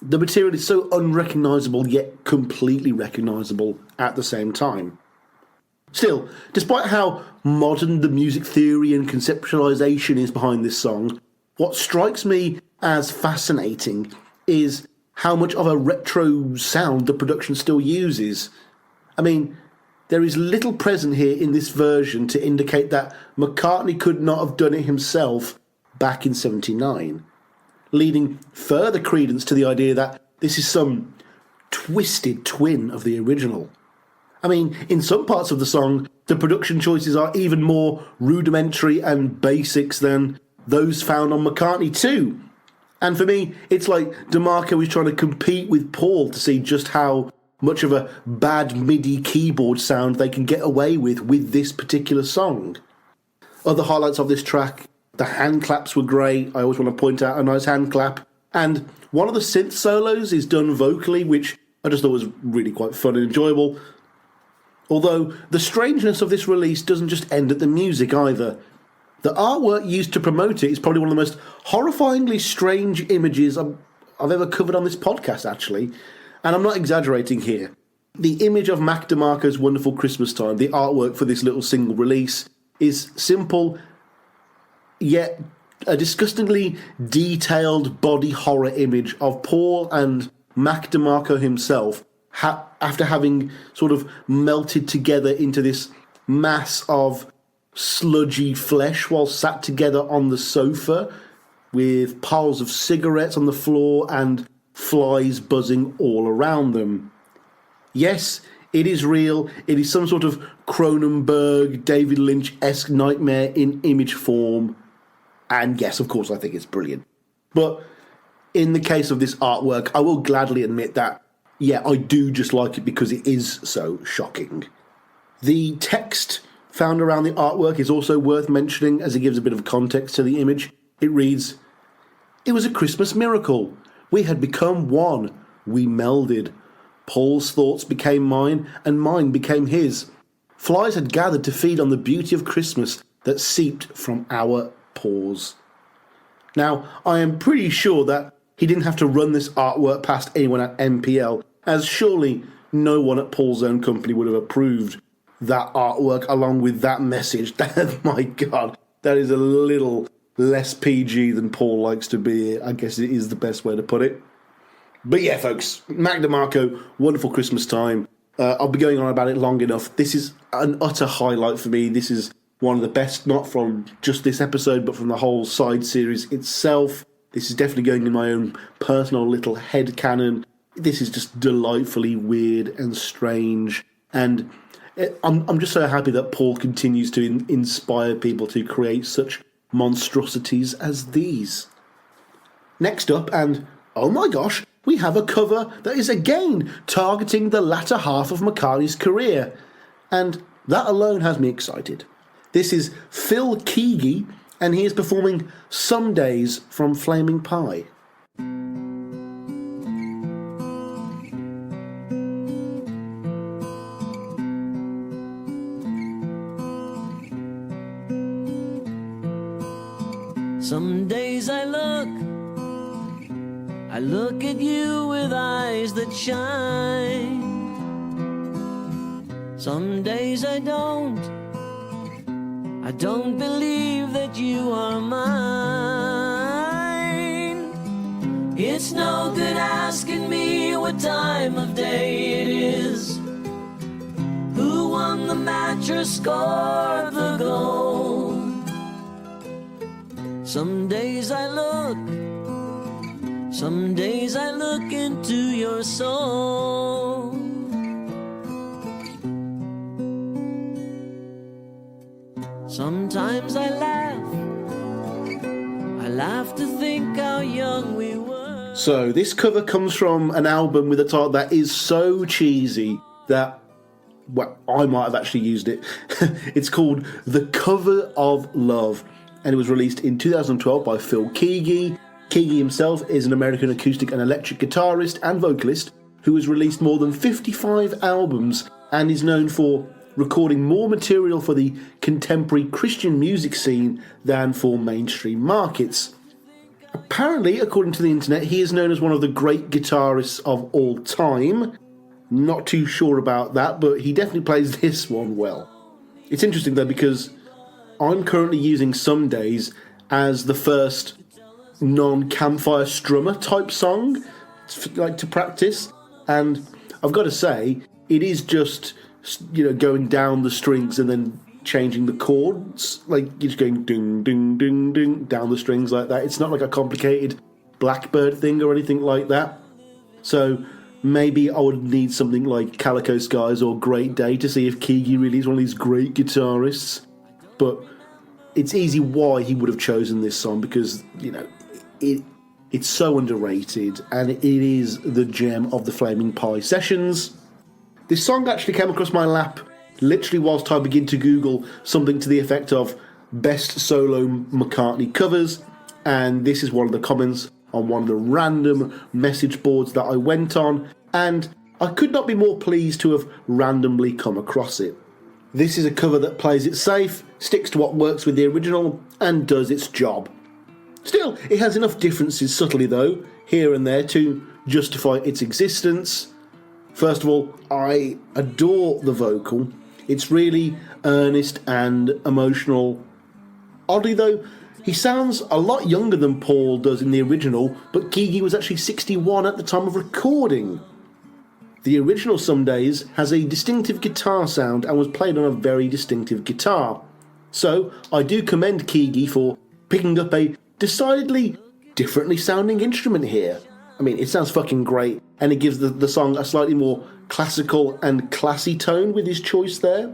The material is so unrecognisable, yet completely recognisable at the same time. Still, despite how modern the music theory and conceptualisation is behind this song, what strikes me as fascinating is how much of a retro sound the production still uses. I mean, there is little present here in this version to indicate that McCartney could not have done it himself back in '79, leading further credence to the idea that this is some twisted twin of the original. I mean, in some parts of the song, the production choices are even more rudimentary and basics than those found on McCartney 2. And for me, it's like DeMarco is trying to compete with Paul to see just how much of a bad MIDI keyboard sound they can get away with this particular song. Other highlights of this track, the hand claps were great. I always want to point out a nice hand clap. And one of the synth solos is done vocally, which I just thought was really quite fun and enjoyable. Although the strangeness of this release doesn't just end at the music either. The artwork used to promote it is probably one of the most horrifyingly strange images I've ever covered on this podcast, actually. And I'm not exaggerating here. The image of Mac DeMarco's Wonderful Christmas Time, the artwork for this little single release, is simple, yet a disgustingly detailed body horror image of Paul and Mac DeMarco himself after having sort of melted together into this mass of sludgy flesh while sat together on the sofa with piles of cigarettes on the floor and flies buzzing all around them. Yes, it is real. It is some sort of Cronenberg, David Lynch-esque nightmare in image form. And yes, of course, I think it's brilliant. But in the case of this artwork, I will gladly admit that, yeah, I do just like it because it is so shocking. The text found around the artwork is also worth mentioning as it gives a bit of context to the image. It reads, "It was a Christmas miracle. We had become one. We melded. Paul's thoughts became mine, and mine became his. Flies had gathered to feed on the beauty of Christmas that seeped from our pores." Now, I am pretty sure that he didn't have to run this artwork past anyone at MPL, as surely no one at Paul's own company would have approved that artwork along with that message. My God, that is a little less PG than Paul likes to be. I guess it is the best way to put it. But yeah, folks, Mac DeMarco, Wonderful Christmas Time. I'll be going on about it long enough. This is an utter highlight for me. This is one of the best, not from just this episode, but from the whole side series itself. This is definitely going in my own personal little headcanon. This is just delightfully weird and strange. And I'm just so happy that Paul continues to inspire people to create such monstrosities as these. Next up, and oh my gosh, we have a cover that is again targeting the latter half of McCartney's career. And that alone has me excited. This is Phil Keaggy, and he is performing Some Days from Flaming Pie. Some days I look at you with eyes that shine. Some days I don't believe that you are mine. It's no good asking me what time of day it is, who won the match or scored the goal. Some days I look into your soul. Sometimes I laugh to think how young we were. So this cover comes from an album with a title that is so cheesy that, well, I might have actually used it. It's called The Cover of Love, and it was released in 2012 by Phil Keaggy. Keaggy himself is an American acoustic and electric guitarist and vocalist who has released more than 55 albums and is known for recording more material for the contemporary Christian music scene than for mainstream markets. Apparently, according to the internet, he is known as one of the great guitarists of all time. Not too sure about that, but he definitely plays this one well. It's interesting though, because I'm currently using Some Days as the first non-campfire strummer type song to practice, and I've got to say it is just, you know, going down the strings and then changing the chords, like you're just going ding ding ding ding down the strings like that. It's not like a complicated Blackbird thing or anything like that. So maybe I would need something like Calico Skies or Great Day to see if Keaggy really is one of these great guitarists. But it's easy why he would have chosen this song, because, you know, it's so underrated, and it is the gem of the Flaming Pie sessions. This song actually came across my lap literally whilst I began to Google something to the effect of best solo McCartney covers, and this is one of the comments on one of the random message boards that I went on, and I could not be more pleased to have randomly come across it. This is a cover that plays it safe, sticks to what works with the original, and does its job. Still, it has enough differences subtly though, here and there, to justify its existence. First of all, I adore the vocal. It's really earnest and emotional. Oddly though, he sounds a lot younger than Paul does in the original, but Keaggy was actually 61 at the time of recording. The original Some Days has a distinctive guitar sound and was played on a very distinctive guitar. So I do commend Keaggy for picking up a decidedly differently sounding instrument here. I mean, it sounds fucking great, and it gives the song a slightly more classical and classy tone with his choice there.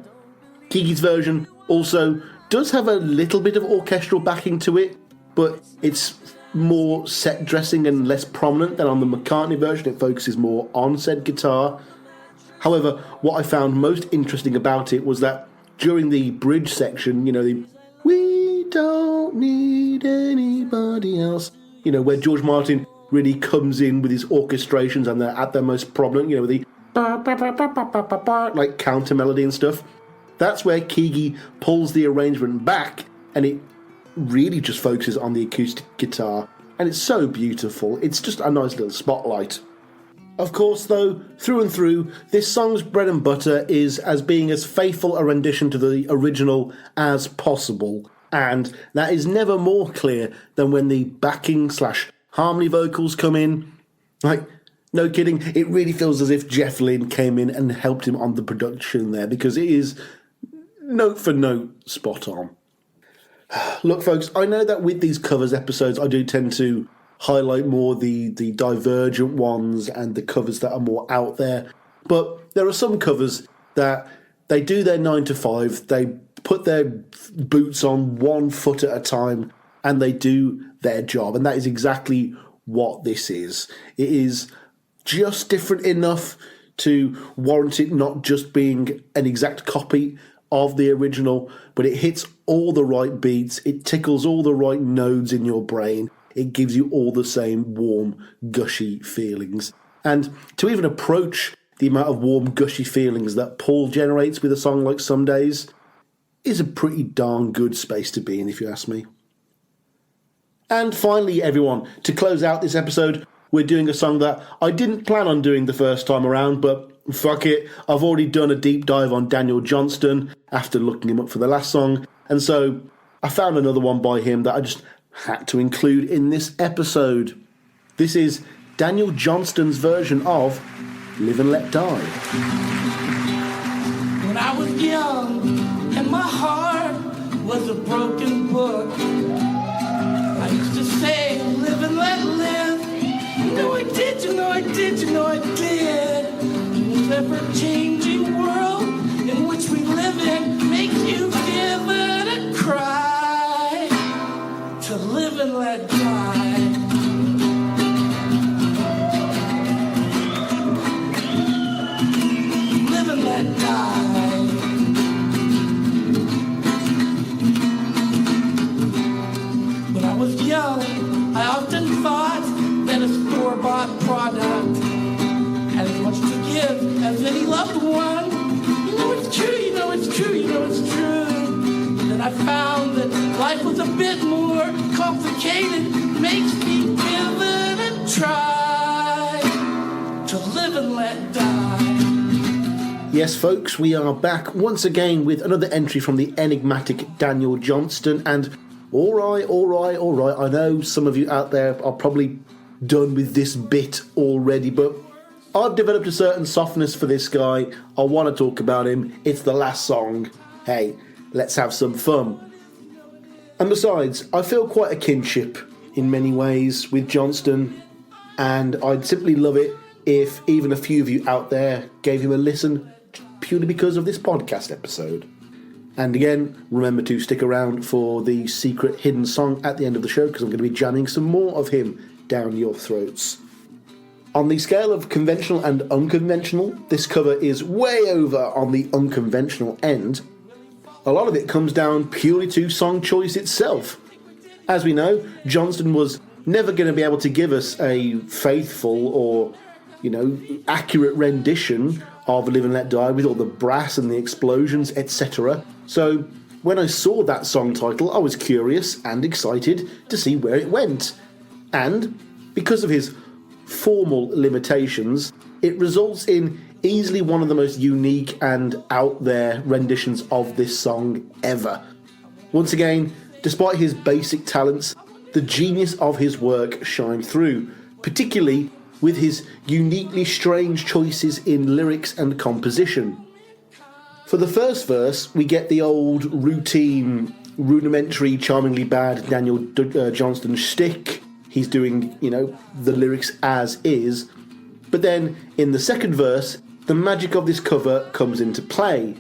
Keaggy's version also does have a little bit of orchestral backing to it, but it's more set dressing and less prominent than on the McCartney version. It focuses more on said guitar. However, what I found most interesting about it was that during the bridge section, you know, the "We don't need anybody else," you know, where George Martin really comes in with his orchestrations and they're at their most prominent, you know, with the like counter melody and stuff. That's where Keaggy pulls the arrangement back, and it really just focuses on the acoustic guitar, and it's so beautiful. It's just a nice little spotlight. Of course, though, through and through, this song's bread and butter is as being as faithful a rendition to the original as possible, and that is never more clear than when the backing/harmony vocals come in. Like, no kidding, it really feels as if Jeff Lynne came in and helped him on the production there, because it is note for note spot on. Look, folks, I know that with these covers episodes, I do tend to highlight more the divergent ones and the covers that are more out there. But there are some covers that they do their 9 to 5, they put their boots on 1 foot at a time, and they do their job. And that is exactly what this is. It is just different enough to warrant it not just being an exact copy of the original, but it hits all the right beats, it tickles all the right nodes in your brain. It gives you all the same warm, gushy feelings. And to even approach the amount of warm, gushy feelings that Paul generates with a song like Some Days is a pretty darn good space to be in, if you ask me. And finally, everyone, to close out this episode, we're doing a song that I didn't plan on doing the first time around, but fuck it, I've already done a deep dive on Daniel Johnston after looking him up for the last song, and so I found another one by him that I just had to include in this episode. This is Daniel Johnston's version of Live and Let Die. When I was young and my heart was a broken book, I used to say, live and let live. You know I did, you know I did, you know I did. In this ever-changing world in which we live in makes you give it a cry. To live and let die. Live and let die. When I was young, I often thought that a store-bought product had as much to give as any loved one. You know it's true, you know it's true, you know it's true. Then I found that life was a bit more complicated. Makes me give it a try. To live and let die. Yes, folks, we are back once again with another entry from the enigmatic Daniel Johnston. And all right, I know some of you out there are probably done with this bit already, but I've developed a certain softness for this guy. I want to talk about him. It's the last song. Hey, let's have some fun. And besides, I feel quite a kinship in many ways with Johnston, and I'd simply love it if even a few of you out there gave him a listen purely because of this podcast episode. And again, remember to stick around for the secret hidden song at the end of the show, because I'm going to be jamming some more of him down your throats. On the scale of conventional and unconventional, this cover is way over on the unconventional end. A lot of it comes down purely to song choice itself. As we know, Johnston was never going to be able to give us a faithful or, accurate rendition of Live and Let Die with all the brass and the explosions, etc. So when I saw that song title, I was curious and excited to see where it went. And because of his formal limitations, it results in easily one of the most unique and out there renditions of this song ever. Once again, despite his basic talents, the genius of his work shined through, particularly with his uniquely strange choices in lyrics and composition. For the first verse, we get the old routine, rudimentary, charmingly bad Daniel Johnston shtick. He's doing, the lyrics as is. But then, in the second verse, the magic of this cover comes into play.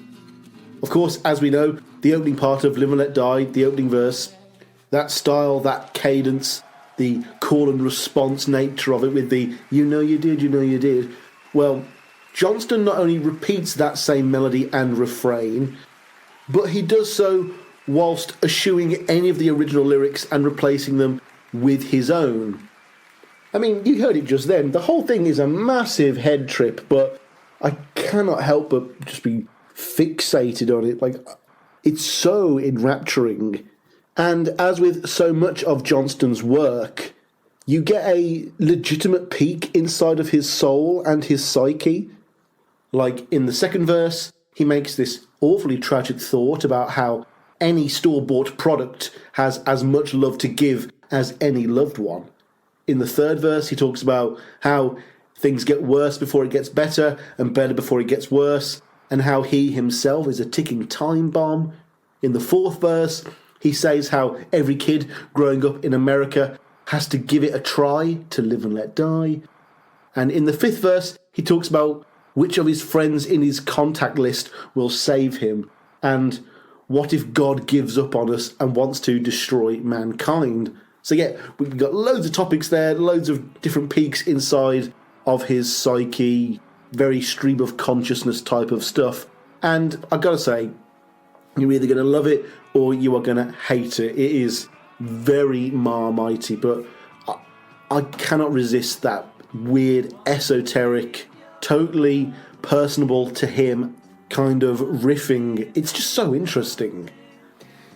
Of course, as we know, the opening part of Live and Let Die, the opening verse, that style, that cadence, the call and response nature of it with the you know you did, well, Johnston not only repeats that same melody and refrain, but he does so whilst eschewing any of the original lyrics and replacing them with his own. I mean, you heard it just then, the whole thing is a massive head trip, but I cannot help but just be fixated on it. Like, it's so enrapturing. And as with so much of Johnston's work, you get a legitimate peek inside of his soul and his psyche. Like in the second verse, he makes this awfully tragic thought about how any store-bought product has as much love to give as any loved one. In the third verse, he talks about how things get worse before it gets better and better before it gets worse, and how he himself is a ticking time bomb. In the fourth verse, he says how every kid growing up in America has to give it a try to live and let die. And in the fifth verse, he talks about which of his friends in his contact list will save him, and what if God gives up on us and wants to destroy mankind? So yeah, we've got loads of topics there, loads of different peaks inside of his psyche, very stream of consciousness type of stuff. And I've got to say, you're either going to love it or you are going to hate it. It is very Marmitey, but I cannot resist that weird, esoteric, totally personable to him kind of riffing. It's just so interesting.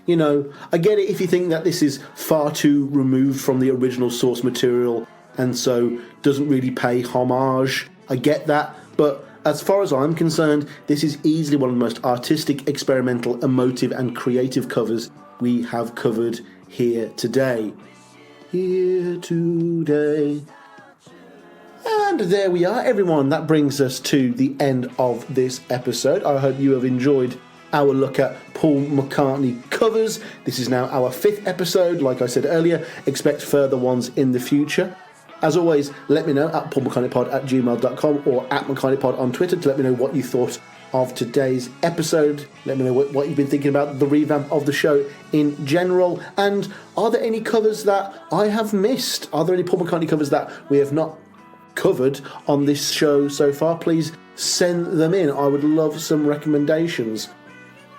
You know, I get it if you think that this is far too removed from the original source material and so doesn't really pay homage. I get that, but as far as I'm concerned, this is easily one of the most artistic, experimental, emotive and creative covers we have covered here today. Here today. And there we are, everyone. That brings us to the end of this episode. I hope you have enjoyed our look at Paul McCartney covers. This is now our 5th episode. Like I said earlier, expect further ones in the future. As always, let me know at paulmccartneypod@gmail.com or at McCartneypod on Twitter to let me know what you thought of today's episode. Let me know what you've been thinking about the revamp of the show in general. And are there any covers that I have missed? Are there any Paul McCartney covers that we have not covered on this show so far? Please send them in. I would love some recommendations.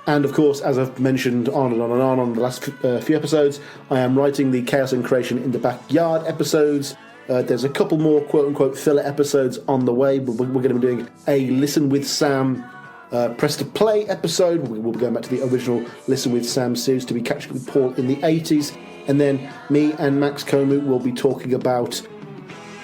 And of course, as I've mentioned on and on and on the last few episodes, I am writing the Chaos and Creation in the Backyard episodes. There's a couple more quote-unquote filler episodes on the way, but we're going to be doing a Listen with Sam Press to Play episode. We'll be going back to the original Listen with Sam series to be catching up with Paul in the 80s. And then me and Max Komu will be talking about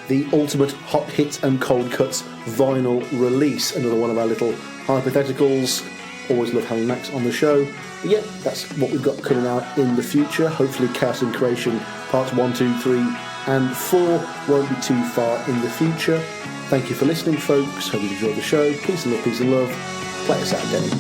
the Ultimate Hot Hits and Cold Cuts vinyl release. Another one of our little hypotheticals. Always love having Max on the show. But yeah, that's what we've got coming out in the future. Hopefully Chaos and Creation parts 1, 2, 3 and 4 won't be too far in the future. Thank you for listening, folks. Hope you enjoyed the show. Peace and love, peace and love. Play us out, Denny.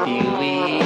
Believe